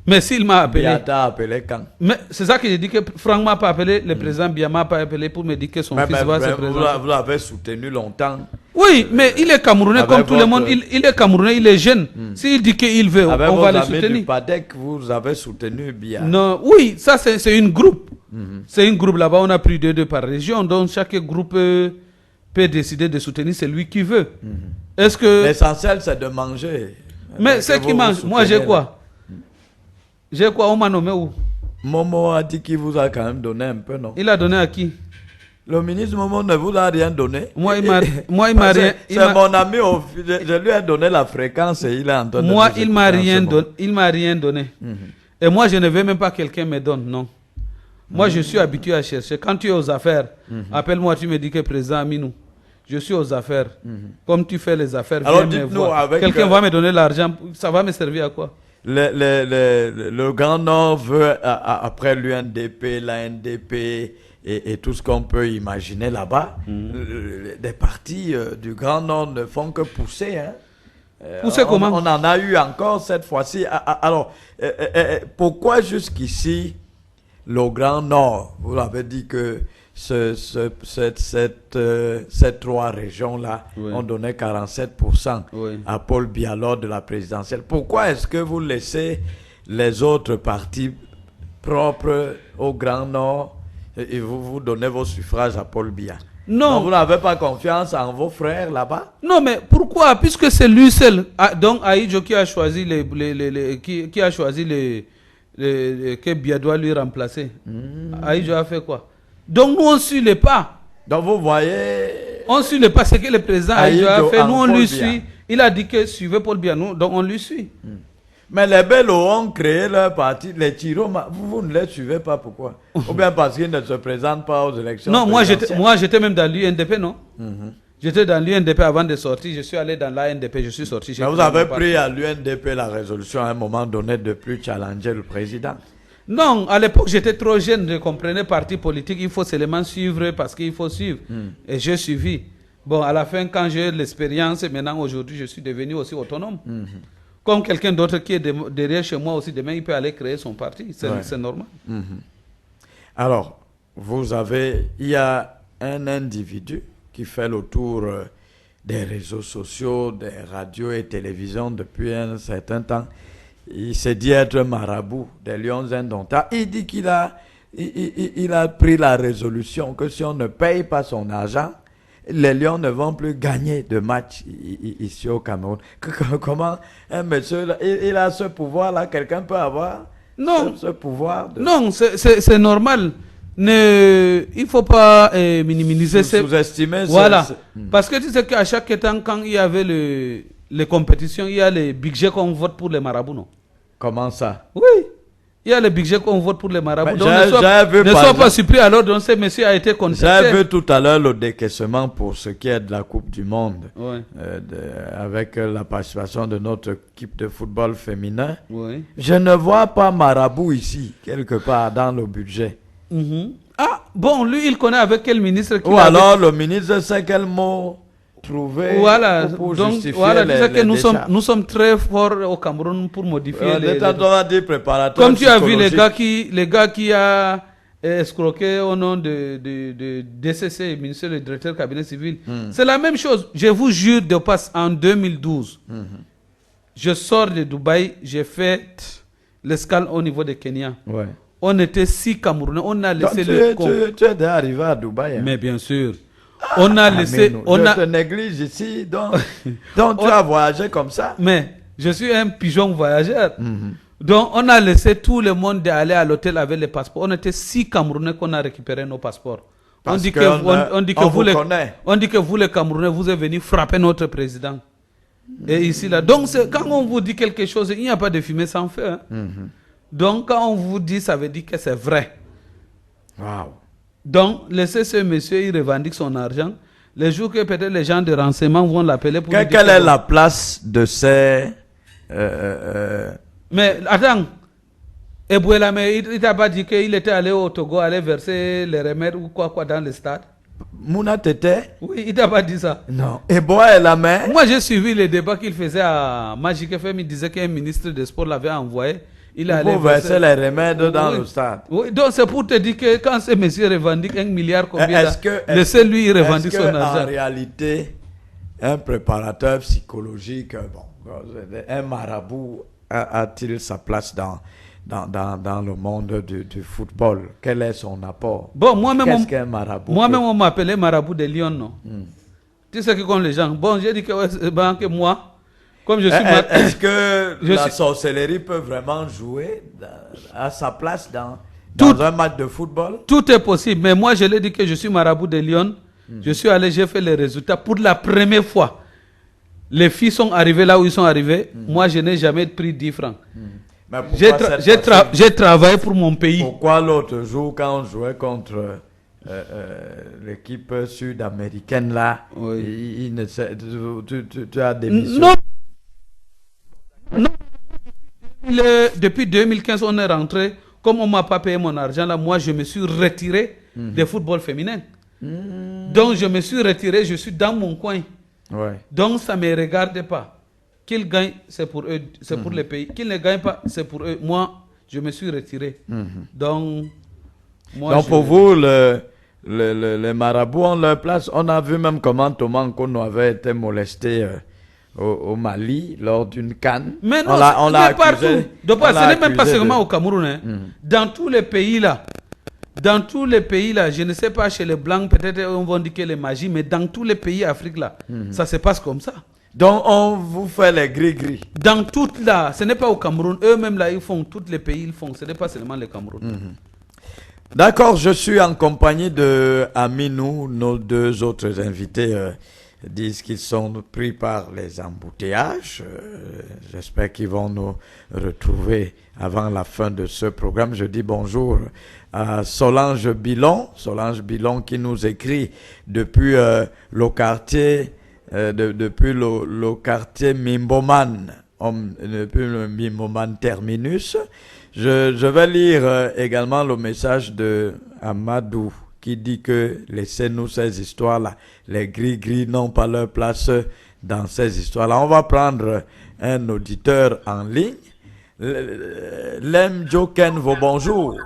Mais s'il m'a appelé... Biya t'a appelé quand? Mais c'est ça que j'ai dit, que Franck m'a pas appelé, le président Biya m'a pas appelé pour me dire que son fils va se présenter. Vous l'avez soutenu longtemps. Oui, mais il est Camerounais Avec comme tout le votre- monde. Il est Camerounais, il est jeune. S'il dit qu'il veut, Avec on vos va le amis du soutenir. PADEC, vous avez soutenu Biya. Non, oui, ça c'est une groupe. C'est une groupe là-bas, on a pris deux par région. Donc chaque groupe peut décider de soutenir celui qui veut. Est-ce que... L'essentiel, c'est de manger. Mais Que ceux qui vous mangent, vous moi j'ai soutenez, quoi? J'ai quoi? On m'a nommé où? Momo a dit qu'il vous a quand même donné un peu, non? Il a donné à qui? Le ministre Momo ne vous a rien donné. Moi, il m'a Parce que rien... il C'est m'a- mon ami, je lui ai donné la fréquence et il est en train de Moi, nous il m'a écouter en rien ce donné. Il m'a rien donné. Et moi, je ne veux même pas que quelqu'un me donne, non. Moi, je suis habitué à chercher. Quand tu es aux affaires, appelle-moi, tu me dis que président Aminou, je suis aux affaires. Comme tu fais les affaires, Alors, viens me dites-nous voir. avec, Quelqu'un va me donner l'argent, ça va me servir à quoi? Le Grand Nord veut, après l'UNDP, l'ANDP et tout ce qu'on peut imaginer là-bas, des partis du Grand Nord ne font que pousser. Hein. Pousser comment? On en a eu encore cette fois-ci. Alors, pourquoi jusqu'ici, le Grand Nord, vous l'avez dit que ces trois régions-là ont donné 47% à Paul Biya lors de la présidentielle. Pourquoi est-ce que vous laissez les autres partis propres au Grand Nord et vous donnez vos suffrages à Paul Biya? Non. Vous n'avez pas confiance en vos frères là-bas? Non, mais pourquoi? Puisque c'est lui seul. Donc Aïdjo qui a choisi qui a choisi que Biya doit lui remplacer. Aïdjo a fait quoi? Donc nous on suit les pas. Donc vous voyez... On suit les pas, c'est que le président Aïdjo a fait. Nous on Paul lui Biya suit. Il a dit que suivez Paul Biya, donc on lui suit. Mais les Bello ont créé leur parti, les Chiroma, vous ne les suivez pas, pourquoi? Ou bien parce qu'ils ne se présentent pas aux élections? Non, moi j'étais même dans l'UNDP, non? J'étais dans l'UNDP avant de sortir, je suis allé dans l'ANDP, je suis sorti. Mais vous avez pris à l'UNDP la résolution à un moment donné de plus challenger le président? Non, à l'époque j'étais trop jeune, je comprenais parti politique, il faut seulement suivre parce qu'il faut suivre. Et j'ai suivi. Bon, à la fin, quand j'ai l'expérience, maintenant aujourd'hui, je suis devenu aussi autonome. Comme quelqu'un d'autre qui est derrière chez moi aussi, demain il peut aller créer son parti, c'est normal. Alors, il y a un individu qui fait le tour des réseaux sociaux, des radios et télévisions depuis un certain temps. Il s'est dit être marabout des Lions Indomptables. Il dit qu'il a pris la résolution que si on ne paye pas son argent, les Lions ne vont plus gagner de match ici au Cameroun. Comment un monsieur, il a ce pouvoir-là, quelqu'un peut avoir ce pouvoir Non, c'est normal. Il ne faut pas minimiser sous-estimer. Voilà. Parce que tu sais qu'à chaque temps, quand il y avait les compétitions, il y a les budgets qu'on vote pour les marabouts, non? Comment ça? Oui. Il y a le budget qu'on vote pour les marabouts. Donc ne sois pas surpris alors donc ce monsieur a été contesté. J'ai vu tout à l'heure le décaissement pour ce qui est de la Coupe du Monde. Avec la participation de notre équipe de football féminin. Je ne vois pas marabout ici, quelque part dans le budget. Ah, bon, lui, il connaît avec quel ministre ou alors le ministre sait quel mot trouver pour justifier tu sais que nous sommes très forts au Cameroun pour modifier les comme tu as vu les gars qui a escroqué au nom de DCC, ministère du directeur cabinet civil. C'est la même chose. Je vous jure, de passe en 2012, je sors de Dubaï, j'ai fait l'escale au niveau de Kenya. On était 6 Camerounais, on a laissé tu es déjà arrivé à Dubaï. Mais bien sûr. On a laissé. Je te néglige ici, donc tu as voyagé comme ça. Mais je suis un pigeon voyageur. Donc on a laissé tout le monde aller à l'hôtel avec les passeports. On était 6 Camerounais qu'on a récupéré nos passeports. On dit que vous les Camerounais, vous êtes venus frapper notre président. Et ici là. Donc quand on vous dit quelque chose, il n'y a pas de fumée sans feu. Donc quand on vous dit, ça veut dire que c'est vrai. Waouh. Donc, laissez ce monsieur, il revendique son argent. Les jours que peut-être les gens de renseignement vont l'appeler pour quelle est la place de ces... Mais attends, Ebouela, mais il t'a pas dit qu'il était allé au Togo, aller verser les remèdes ou quoi dans le stade? Mouna Tete? Oui, il t'a pas dit ça. Non. Ebouela, mais... Moi, j'ai suivi les débats qu'il faisait à Magic FM. Il disait qu'un ministre des Sports l'avait envoyé. Il allait verser les remèdes dans le stade. Oui, donc c'est pour te dire que quand ce monsieur revendique 1 milliard, combien laissez-lui il revendique son argent. En réalité, un préparateur psychologique, un marabout, a-t-il sa place dans le monde du football? Quel est son apport? Bon, moi-même, qu'est-ce qu'un marabout? Moi-même, on m'appelait marabout de Lyon, non? Tu sais que comme les gens. Bon, j'ai dit que moi. Comme je suis est-ce que la sorcellerie peut vraiment jouer à sa place dans un match de football? Tout est possible, mais moi je l'ai dit que je suis marabout de Lyon. Je suis allé, j'ai fait les résultats pour la première fois. Les filles sont arrivées là où ils sont arrivés. Moi je n'ai jamais pris 10 francs. J'ai travaillé pour mon pays. Pourquoi l'autre jour quand on jouait contre l'équipe sud-américaine là, tu as démissionné? Non, depuis 2015, on est rentré. Comme on ne m'a pas payé mon argent, là, moi, je me suis retiré du football féminin. Donc, je me suis retiré, je suis dans mon coin. Donc, ça ne me regarde pas. Qu'ils gagnent, c'est pour eux, c'est pour les pays. Qu'ils ne gagnent pas, c'est pour eux. Moi, je me suis retiré. Donc, pour vous, les marabouts ont leur place. On a vu même comment Thomas Nkono avait été molesté au Mali lors d'une canne. Mais non, on l'a partout. Donc, ce n'est même pas seulement de... au Cameroun. Hein. Dans tous les pays là, je ne sais pas chez les Blancs, peut-être on va dire que les magies, mais dans tous les pays d'Afrique là, ça se passe comme ça. Donc on vous fait les gris-gris. Dans toutes là, ce n'est pas au Cameroun. Eux-mêmes là, ils font, tous les pays ils font. Ce n'est pas seulement le Cameroun. D'accord, je suis en compagnie de Aminou. Nos deux autres invités disent qu'ils sont pris par les embouteillages. J'espère qu'ils vont nous retrouver avant la fin de ce programme. Je dis bonjour à Solange Bilon. Solange Bilon qui nous écrit depuis le quartier... depuis le quartier Mimboman, depuis le Mimboman Terminus. Je vais lire également le message de Amadou qui dit que laissez-nous ces histoires-là. Les gris-gris n'ont pas leur place dans ces histoires-là. On va prendre un auditeur en ligne. Lem Joken, vos bonjour.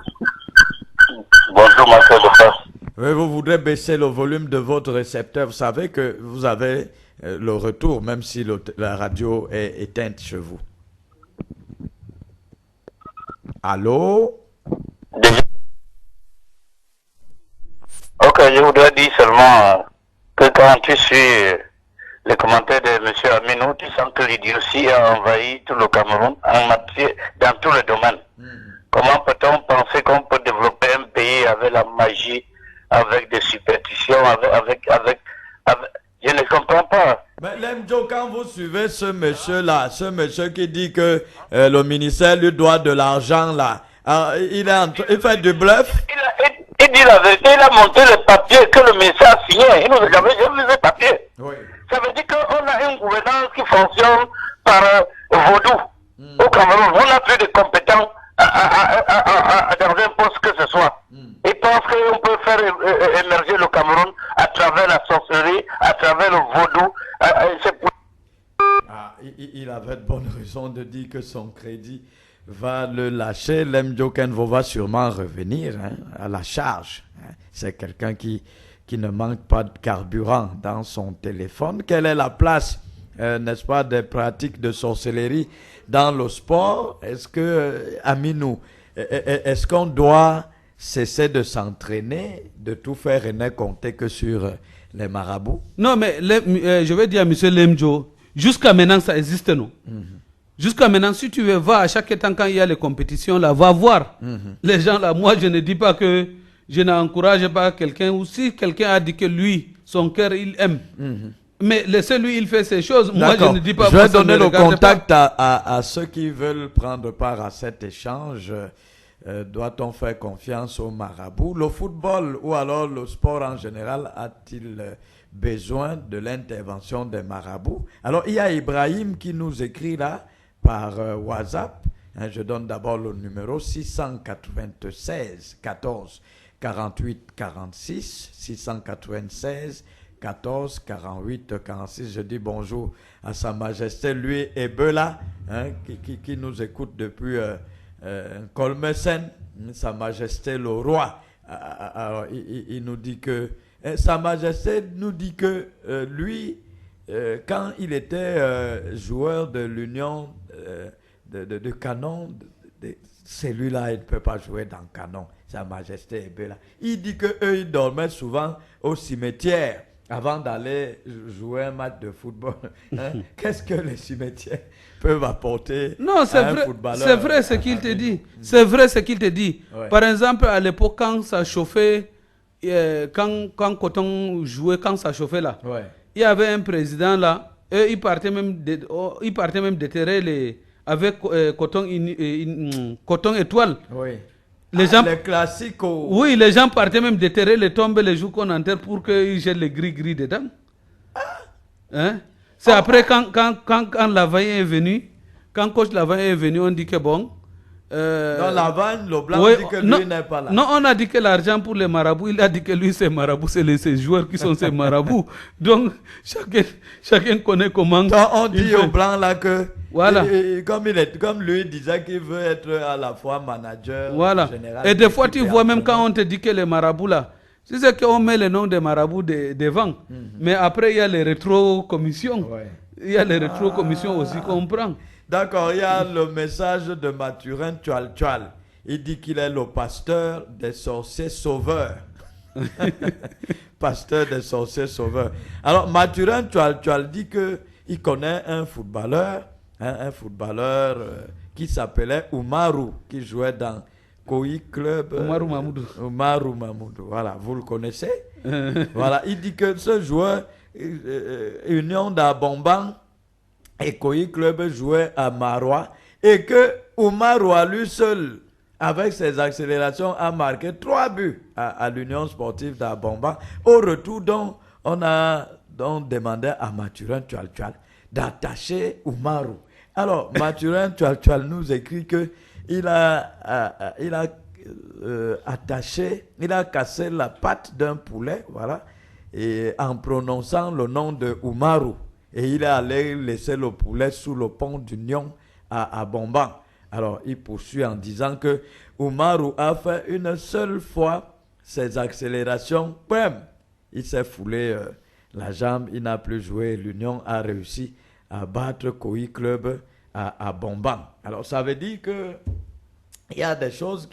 Bonjour, Marcel Lefebvre. Oui, vous voudrez baisser le volume de votre récepteur. Vous savez que vous avez le retour, même si la radio est éteinte chez vous. Allô? Ok, je voudrais dire seulement que quand tu suis les commentaires de M. Aminou, tu sens que l'idiotie a envahi tout le Cameroun dans tous les domaines. Comment peut-on penser qu'on peut développer un pays avec la magie, avec des superstitions, je ne comprends pas. Mais Lemjo, quand vous suivez ce monsieur-là, ce monsieur qui dit que le ministère lui doit de l'argent là, il fait du bluff. Il dit la vérité, il a monté le papier que le ministère a signé. Il nous a jamais vu ce papier. Oui. Ça veut dire qu'on a une gouvernance qui fonctionne par vaudou. Au Cameroun, on n'a plus de compétences dans un poste que ce soit. Ils pensent qu'on peut faire émerger le Cameroun à travers la sorcellerie, à travers le vaudou. Il avait de bonnes raisons de dire que son crédit va le lâcher. Lem Jokenvo va sûrement revenir à la charge. C'est quelqu'un qui ne manque pas de carburant dans son téléphone. Quelle est la place, n'est-ce pas, des pratiques de sorcellerie dans le sport? Est-ce que, Aminou, est-ce qu'on doit cesser de s'entraîner, de tout faire et ne compter que sur les marabouts? Non, mais je vais dire à M. Lemjo, jusqu'à maintenant, ça existe, non? Jusqu'à maintenant, si tu veux, va à chaque temps quand il y a les compétitions, là, va voir les gens là. Moi, je ne dis pas que je n'encourage pas quelqu'un, ou si quelqu'un a dit que lui, son cœur, il aime. Mais laissez-lui, il fait ces choses. Moi, je ne dis pas... Je vais donner le contact à ceux qui veulent prendre part à cet échange. Doit-on faire confiance aux marabouts? Le football ou alors le sport en général a-t-il besoin de l'intervention des marabouts? Alors, il y a Ibrahim qui nous écrit là par WhatsApp. Je donne d'abord le numéro 696 14 48 46 696 14 48 46. Je dis bonjour à Sa Majesté lui et Bela qui nous écoute depuis Colmesen, Sa Majesté le roi. Alors, il nous dit que Sa Majesté nous dit que lui, quand il était joueur de l'Union de Canon, celui-là, il ne peut pas jouer dans Canon. Sa Majesté est belle. Il dit qu'eux, ils dormaient souvent au cimetière avant d'aller jouer un match de football. Qu'est-ce que les cimetières peuvent apporter à un footballeur? C'est vrai ce qu'il te dit. C'est vrai ce qu'il te dit. Ouais. Par exemple, à l'époque, quand ça chauffait, quand Coton jouait, quand ça chauffait là, il y avait un président là, eux, ils partaient même déterrer les... avec coton étoile. Oui. Les gens, les classiques. Oui, les gens partaient même déterrer les tombes, les jours qu'on enterre pour qu'ils jettent les gris-gris dedans. Hein? C'est après quand Lavagne est venu, quand coach Lavagne est venu, on dit que bon. Dans Lavagne, le blanc dit que lui n'est pas là. Non, on a dit que l'argent pour les marabouts, il a dit que lui c'est marabout, c'est ces joueurs qui sont ces marabouts. Donc chacun connaît comment. Donc, on dit au blanc là que. Voilà. Comme lui disait qu'il veut être à la fois manager, voilà. Général. Et des fois, tu vois même quand on te dit que les marabouts là, Si c'est qu'on met le nom des marabouts devant, mais après il y a les rétro-commissions. Ouais. Il y a les rétro-commissions aussi qu'on prend. D'accord, il y a le message de Mathurin Tual. Il dit qu'il est le pasteur des sorciers sauveurs. Pasteur des sorciers sauveurs. Alors, Mathurin Tual dit qu'il connaît un footballeur, qui s'appelait Oumarou, qui jouait dans Koi Club. Oumarou Mamoudou. Voilà, vous le connaissez. Voilà, il dit que ce joueur, Union d'Abomban et Koi Club jouait à Marois et que Oumarou à lui seul, avec ses accélérations, a marqué 3 buts à l'Union sportive d'Abomban. Au retour, donc, on a donc demandé à Mathurin Tual d'attacher Oumarou. Alors, Mathurin Tual nous écrit que il a cassé la patte d'un poulet, voilà, et en prononçant le nom de Oumarou. Et il est allé laisser le poulet sous le pont d'Union à Bomban. Alors, il poursuit en disant que Oumarou a fait une seule fois ses accélérations. Bam! Il s'est foulé la jambe, il n'a plus joué. L'Union a réussi à battre Koi Club à Bomban. Alors, ça veut dire que il y a des choses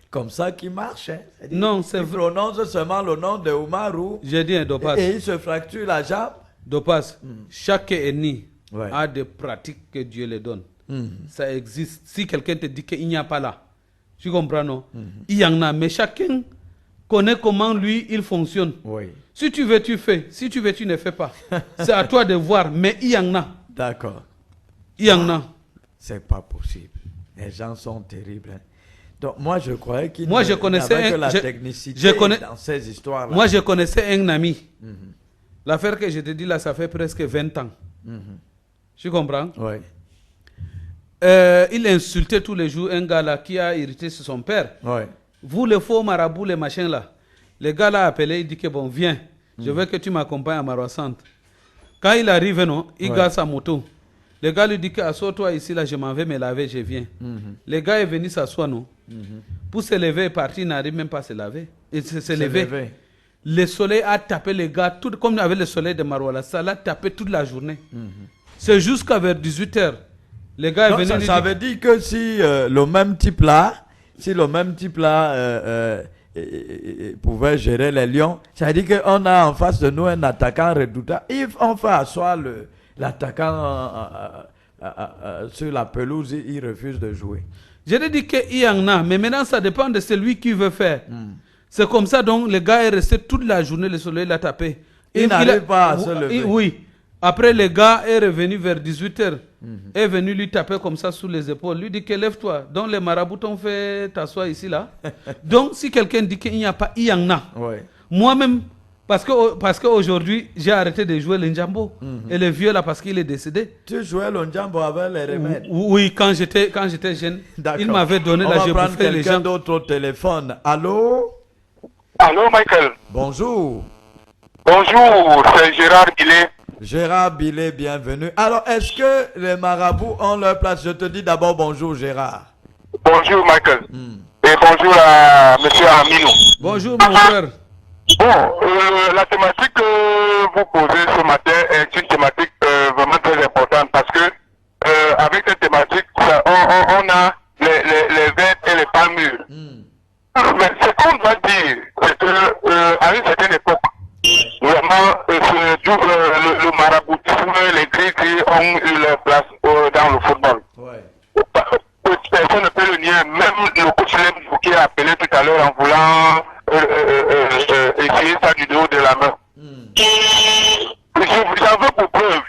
comme ça qui marchent. Hein. Non, c'est vrai. Il prononce seulement le nom de Oumarou. J'ai dit un Dopas. Et il se fracture la jambe. Dopas, chaque ennemi a des pratiques que Dieu les donne. Ça existe. Si quelqu'un te dit qu'il n'y a pas là, tu comprends, non? Il y en a, mais chacun connaît comment lui, il fonctionne. Oui. Si tu veux, tu fais. Si tu veux, tu ne fais pas. C'est à toi de voir, mais il y en a. D'accord. Il y en a. C'est pas possible. Les gens sont terribles. Hein. Donc, moi, je croyais qu'il n'y avait que la technicité dans ces histoires-là. Moi, je connaissais un ami. L'affaire que je te dis là, ça fait presque 20 ans. Tu comprends? Oui. Il insultait tous les jours un gars là qui a irrité sur son père. Oui. Vous, les faux marabouts, les machins là. Le gars l'a appelé, il dit que bon, viens, je veux que tu m'accompagnes à Marois Centre. Quand il arrive, non, il garde sa moto. Le gars lui dit que assois-toi ici, là, je m'en vais me laver, je viens. Le gars est venu s'asseoir, non? Pour se lever et partir, il n'arrive même pas à se laver. Il se lever. Le soleil a tapé les gars, tout comme avec le soleil de Marois, ça l'a tapé toute la journée. C'est jusqu'à vers 18h. Le gars est venu. Ça veut dire que si le même type là, pouvait gérer les lions, ça veut dire qu'on a en face de nous un attaquant redoutable. On fait asseoir l'attaquant sur la pelouse, il refuse de jouer. Je te dis qu'il y en a, mais maintenant ça dépend de celui qui veut faire. C'est comme ça, donc le gars est resté toute la journée, le soleil l'a tapé. Il n'arrive pas à se lever. Oui. Après, le gars est revenu vers 18h. Est venu lui taper comme ça sous les épaules. Lui dit que lève-toi. Donc les marabouts t'ont fait t'asseoir ici, là. Donc si quelqu'un dit qu'il n'y a pas, il y en a. Ouais. Moi-même, parce qu'aujourd'hui, j'ai arrêté de jouer le njambo. Et le vieux là, parce qu'il est décédé. Tu jouais le njambo avec les remèdes? Oui, quand j'étais jeune. Il m'avait donné la je bouffais les gens. Quelqu'un d'autre au téléphone. Allô? Allô, Michael. Bonjour. Bonjour, c'est Gérard Billet. Gérard Billet, bienvenue. Alors, est-ce que les marabouts ont leur place? Je te dis d'abord bonjour, Gérard. Bonjour, Michael. Et bonjour à M. Aminou. Bonjour, mon frère. Bon, la thématique que vous posez ce matin est une thématique vraiment très importante parce que avec cette thématique, on a les verts et les palmures. Mais ce qu'on doit dire, c'est qu'à une certaine époque, vraiment, le maraboutisme, les gris ont eu leur place dans le football. Ouais. Personne ne peut le nier, même le coach Lem qui a appelé tout à l'heure en voulant essayer ça du dos de la main. J'en veux pour preuve.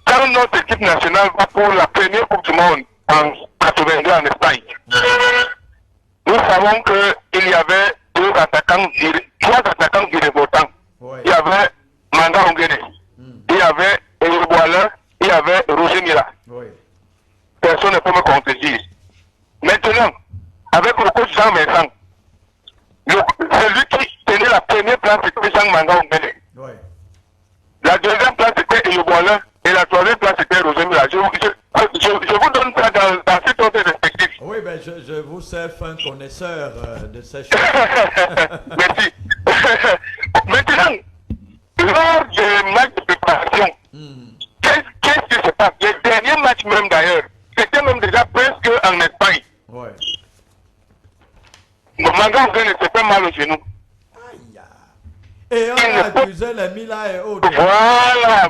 Quand notre équipe nationale va pour la première Coupe du Monde en 82 en Espagne, nous savons qu'il y avait trois attaquants virévotants. Ouais. Il y avait Manga Ongene, il y avait Eyeboala, il y avait Roger Mila. Ouais. Personne ne peut me contredire. Maintenant, avec le coach Jean Vincent, celui qui tenait la première place c'était Jean Manga Ongene. Ouais. La deuxième place c'était Eyeboala et la troisième place c'était Roger Mila. Je vous donne ça dans cet ordre respectif. Oui, ben je vous sais fin connaisseur de ces choses. Merci. Et on a accusé les Mila et autres. Voilà.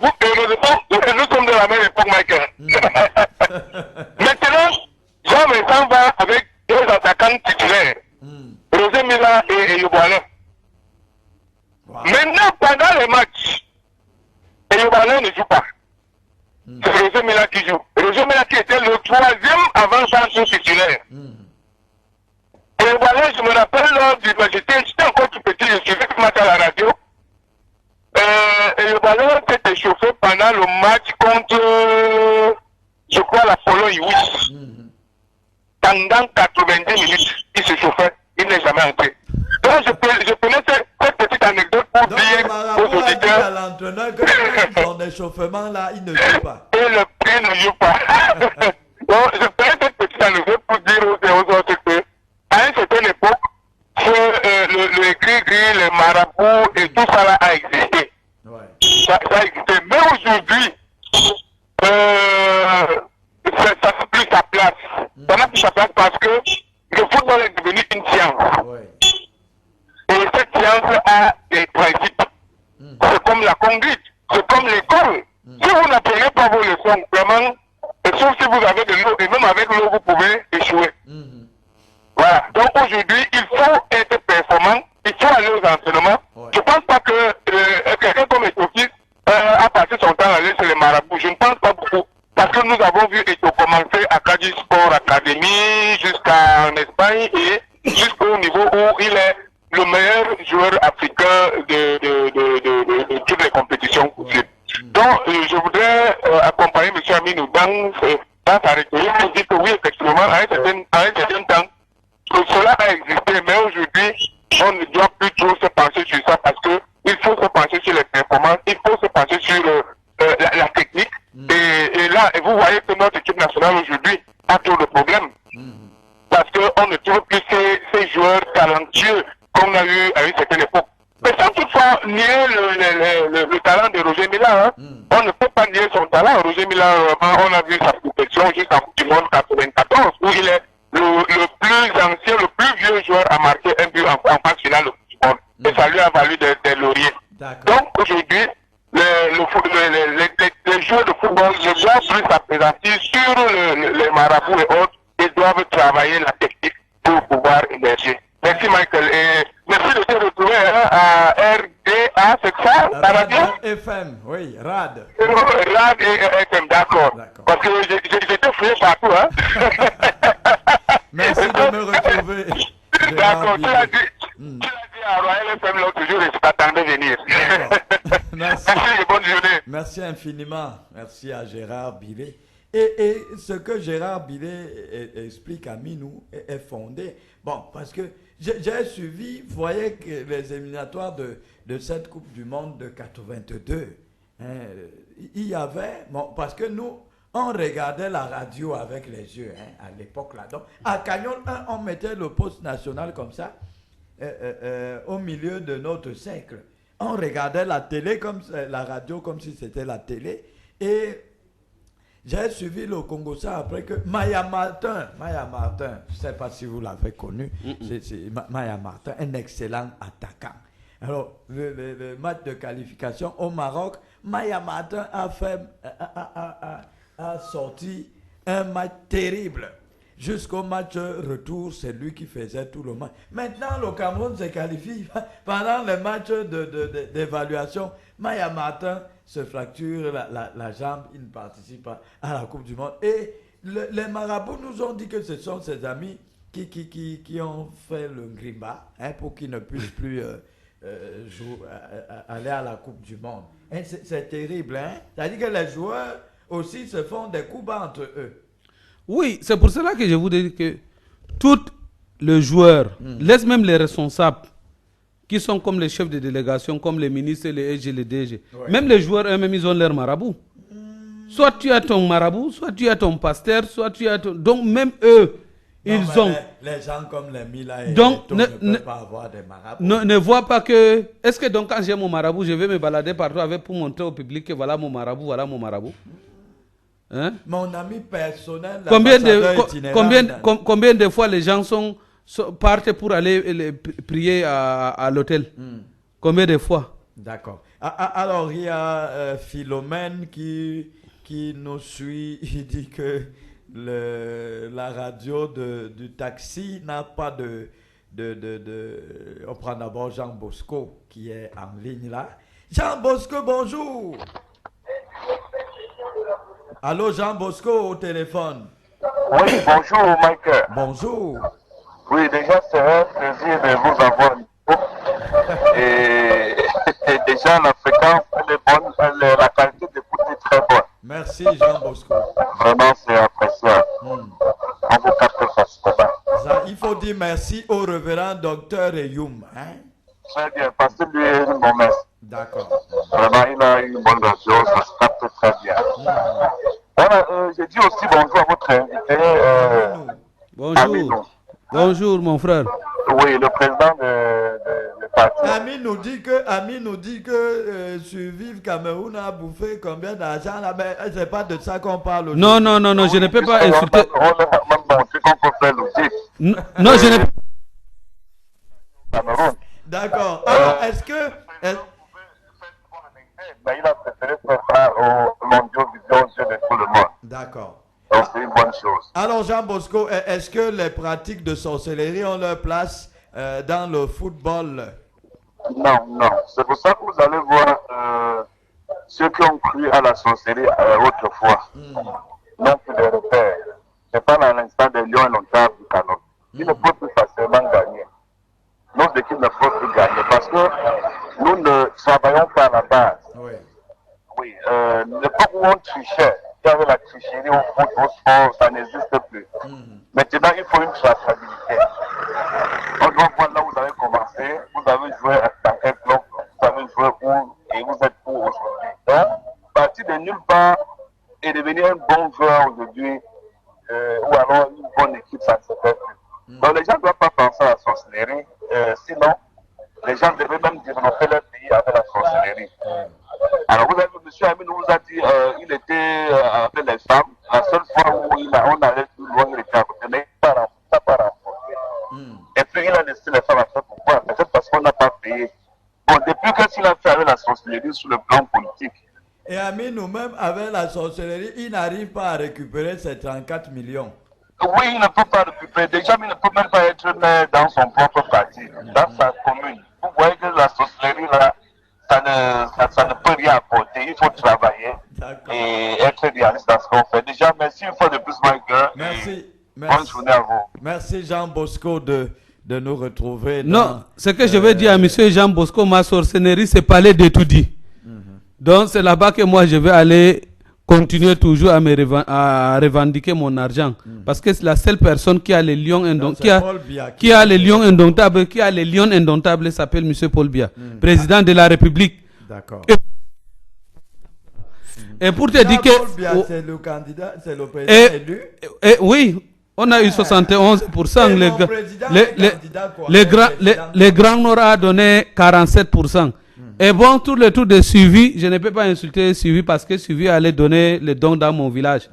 Vous, heureusement, nous sommes de la même époque, Michael. Maintenant, Jean Vincent va avec deux attaquants titulaires, Rosé Mila et Yoboualin. Wow. Maintenant, pendant les matchs, Yoboualin ne joue pas. C'est Rosé Mila qui joue. Rosé Mila qui était le troisième avant-centre titulaire. Et voilà, je me rappelle lors du match, j'étais encore tout petit, je suivais le match à la radio. Et le ballon s'est échauffé pendant le match contre, je crois, la Pologne, oui. Pendant 90 minutes, il s'échauffait, il n'est jamais entré. Donc je connais cette petite anecdote pour dire aux auditeurs. À l'entraîneur que son échauffement là, il ne joue pas. Et le prix ne joue pas. Donc je connais cette petite anecdote pour dire aux autres que à une certaine époque, le gris-gris, les marabouts et tout ça là a existé. Ouais. Ça a existé. Mais aujourd'hui, ça n'a plus sa place. Ça n'a plus sa place parce que le football est devenu une science. Ouais. Et cette science a des principes. C'est comme la conduite, c'est comme l'école. Si vous n'apprenez pas vos leçons, vraiment, sauf si vous avez de l'eau, et même avec l'eau, vous pouvez échouer. Voilà. Donc aujourd'hui, il faut être performant, il faut aller aux entraînements. Ouais. Je ne pense pas que quelqu'un comme Eto'o a passé son temps à aller sur les marabouts. Je ne pense pas beaucoup. Parce que nous avons vu Eto'o commencer à Cadiz Sport Academy jusqu'en Espagne et jusqu'au niveau où il est le meilleur joueur africain de toutes les compétitions possibles. Donc, je voudrais accompagner M. Aminou dans sa rhétorique pour dire que oui, effectivement, à un certain temps, cela a existé, mais aujourd'hui, on ne doit plus trop se pencher sur ça parce que il faut se pencher sur les performances, il faut se pencher sur la technique. Et là, vous voyez que notre équipe nationale aujourd'hui a trop de problèmes. Parce qu'on ne trouve plus ces joueurs talentueux qu'on a eu à une certaine époque. Mais sans toutefois nier le talent de Roger Mila, hein. On ne peut pas nier son talent. Roger Mila, on a vu sa protection jusqu'à Coupe du Monde 94, où il est le plus ancien, le plus vieux joueur à marquer un but en phase finale du monde. Et ça lui a valu des lauriers. Donc aujourd'hui, les joueurs de football ne doivent plus s'appesantir sur les marabouts et autres. Ils doivent travailler la technique pour pouvoir émerger. Merci Michael. Et merci de te retrouver à RDA, c'est ça, la radio FM, oui, RAD. RAD et FM, d'accord. Parce que j'étais fouillé partout. Hein. Merci de me retrouver. D'accord, tu l'as dit à Royal FM l'autre jour et je t'attendais venir. Merci et bonne journée. Merci infiniment. Merci à Gérard Billet. Et ce que Gérard Billet explique à Minou est fondé. Bon, parce que j'ai suivi, vous voyez que les éliminatoires de cette Coupe du Monde de 82, hein, il y avait, bon, parce que nous, on regardait la radio avec les yeux, hein, à l'époque là. Donc, à Canyon 1, on mettait le poste national comme ça, au milieu de notre siècle. On regardait la télé, la radio comme si c'était la télé. Et j'ai suivi le Congo-Ça après que Maya Martin, je ne sais pas si vous l'avez connu, c'est Maya Martin, un excellent attaquant. Alors, le match de qualification au Maroc, Maya Martin a sorti un match terrible. Jusqu'au match retour, c'est lui qui faisait tout le match. Maintenant, le Cameroun se qualifie. Pendant le match d'évaluation, Maya Martin se fracture la jambe, il ne participe pas à la Coupe du Monde. Et les marabouts nous ont dit que ce sont ses amis qui ont fait le grimba, hein, pour qu'ils ne puissent plus aller à la Coupe du Monde. C'est terrible, hein? C'est-à-dire que les joueurs aussi se font des coups bas entre eux. Oui, c'est pour cela que je vous dis que tous les joueurs, laisse même les responsables, qui sont comme les chefs de délégation, comme les ministres, les EG, les DG. Ouais. Même les joueurs eux-mêmes, ils ont leur marabout. Soit tu as ton marabout, soit tu as ton pasteur, soit tu as ton... Donc même eux, ils ont... Les gens comme les Mila et donc, ne peuvent pas avoir des marabouts. Ne voient pas que... Est-ce que donc quand j'ai mon marabout, je vais me balader partout avec pour montrer au public que voilà mon marabout, voilà mon marabout? Hein? Mon ami personnel, combien de fois les gens sont partent pour aller prier à l'hôtel. Combien de fois? D'accord. Alors, il y a Philomène qui nous suit. Il dit que la radio du taxi n'a pas on prend d'abord Jean Bosco qui est en ligne là. Jean Bosco, bonjour. Allô, Jean Bosco au téléphone. Oui, bonjour Michael. Bonjour. Oui, déjà c'est un plaisir de vous avoir. Et déjà la fréquence elle est bonne, la qualité d'écoute est très bonne. Merci Jean Bosco. Vraiment c'est appréciable. On vous capte facilement. Ça, il faut dire merci au révérend docteur Eyoum. Hein? Très bien, parce que lui est une bonne. D'accord. Vraiment, il a une bonne radio, ça se capte très bien. Voilà, j'ai dit aussi bonjour à votre invité. Bonjour. Aminou. Bonjour, mon frère. Oui, le président du parti. Ami nous dit que Survivre Cameroun a bouffé combien d'argent là, mais c'est pas de ça qu'on parle aujourd'hui. Non, je ne peux pas insulter. On a même montré qu'on peut faire l'outil. Non, je ne peux Cameroun. D'accord. Alors, est-ce que... Mais il a préféré faire ça au Mondiaux Vision de tout le monde. D'accord. Donc c'est une bonne chose. Alors, Jean Bosco, est-ce que les pratiques de sorcellerie ont leur place dans le football? Non. C'est pour ça que vous allez voir ceux qui ont cru à la sorcellerie autrefois. Non plus des repères. C'est pas à l'instant des lions indomptables du canon. Ils ne peuvent plus facilement gagner. Nos équipes ne peuvent plus gagner parce que nous ne travaillons pas à la base. Oui. Oui, l'époque où on trichait, il y avait la tricherie au foot, au sport, ça n'existe plus. Maintenant, il faut une traçabilité. On doit voir là où vous avez commencé, vous avez joué dans quel club, vous avez joué où et vous êtes où aujourd'hui. Donc, partir de nulle part et devenir un bon joueur aujourd'hui, ou alors une bonne équipe, ça ne se fait plus. Donc, les gens ne doivent pas penser à la sorcellerie, sinon, les gens devraient même développer leur pays avec la sorcellerie. Alors, vous avez vu, M. Aminou nous a dit il était avec les femmes. La seule fois où on allait plus loin, il était à côté, mais il n'a pas remporté. Et puis, il a laissé les femmes à faire pourquoi? Peut-être parce qu'on n'a pas payé. Bon, depuis qu'est-ce qu'il a fait avec la sorcellerie sur le plan politique? Et Aminou, même avec la sorcellerie, il n'arrive pas à récupérer ses 34 millions. Oui, il ne peut pas récupérer. Déjà, il ne peut même pas être maire dans son propre parti, dans sa commune. Vous voyez que la sorcellerie, là, ça ne peut rien apporter. Il faut travailler et être réaliste dans ce qu'on fait. Déjà, merci une fois de plus, Michael. Merci. Bonne journée à vous. Merci, Jean Bosco, de nous retrouver. Non, ce que je veux dire à M. Jean Bosco, ma sorcellerie, c'est parler de tout dit. Donc, c'est là-bas que moi, je vais aller continuer toujours à revendiquer mon argent. Parce que c'est la seule personne qui a les lions indomptables. Qui a les lions indomptables s'appelle M. Paul Biya, président de la République. D'accord. Et pour te dire que... Paul Biya, c'est le candidat, c'est le président élu. Oui, on a eu 71%. Les Grands Nord a donné 47%. Et bon, tout le tour de suivi, je ne peux pas insulter suivi parce que suivi allait donner les dons dans mon village.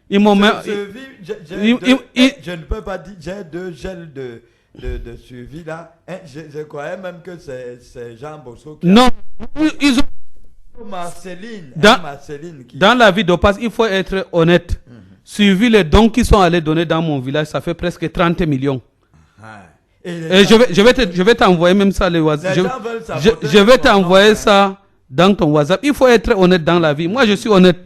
Ils m'ont même... Je ne peux pas dire, j'ai 2 gels de suivi là. Je croyais même que c'est Jean Bosco qui... Non, ils ont... Marceline. Dans la vie d'Opas, il faut être honnête. Suivi les dons qui sont allés donner dans mon village, ça fait presque 30 millions. Et je vais t'envoyer même ça, les WhatsApp. Je vais t'envoyer ça dans ton WhatsApp. Il faut être honnête dans la vie. Moi, je suis honnête.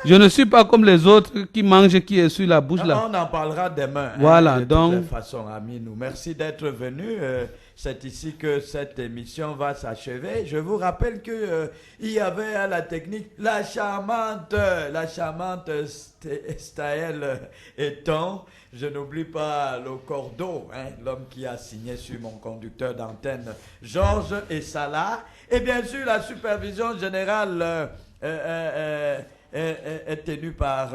Je ne suis pas comme les autres qui mangent, qui est sur la bouche là. On en parlera demain. Voilà, de donc. toute façon, Aminou. Merci d'être venu. C'est ici que cette émission va s'achever. Je vous rappelle que il y avait à la technique la charmante Staël Eton. Je n'oublie pas le cordeau, l'homme qui a signé sur mon conducteur d'antenne, Georges et Salah. Et bien sûr, la supervision générale est tenue par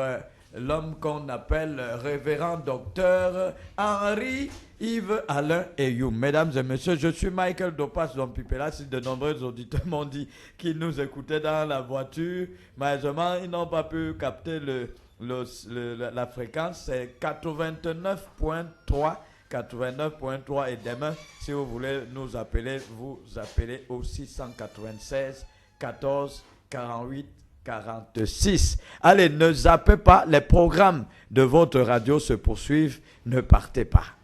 l'homme qu'on appelle révérend docteur Henri-Yves Alain Eyoum. Mesdames et messieurs, je suis Michael Dopas Dompipela. Si de nombreux auditeurs m'ont dit qu'ils nous écoutaient dans la voiture, malheureusement, ils n'ont pas pu capter la fréquence. C'est 89.3 89.3 et demain, si vous voulez nous appeler, vous appelez au 696 14 48 46. Allez, ne zappez pas, les programmes de votre radio se poursuivent, ne partez pas.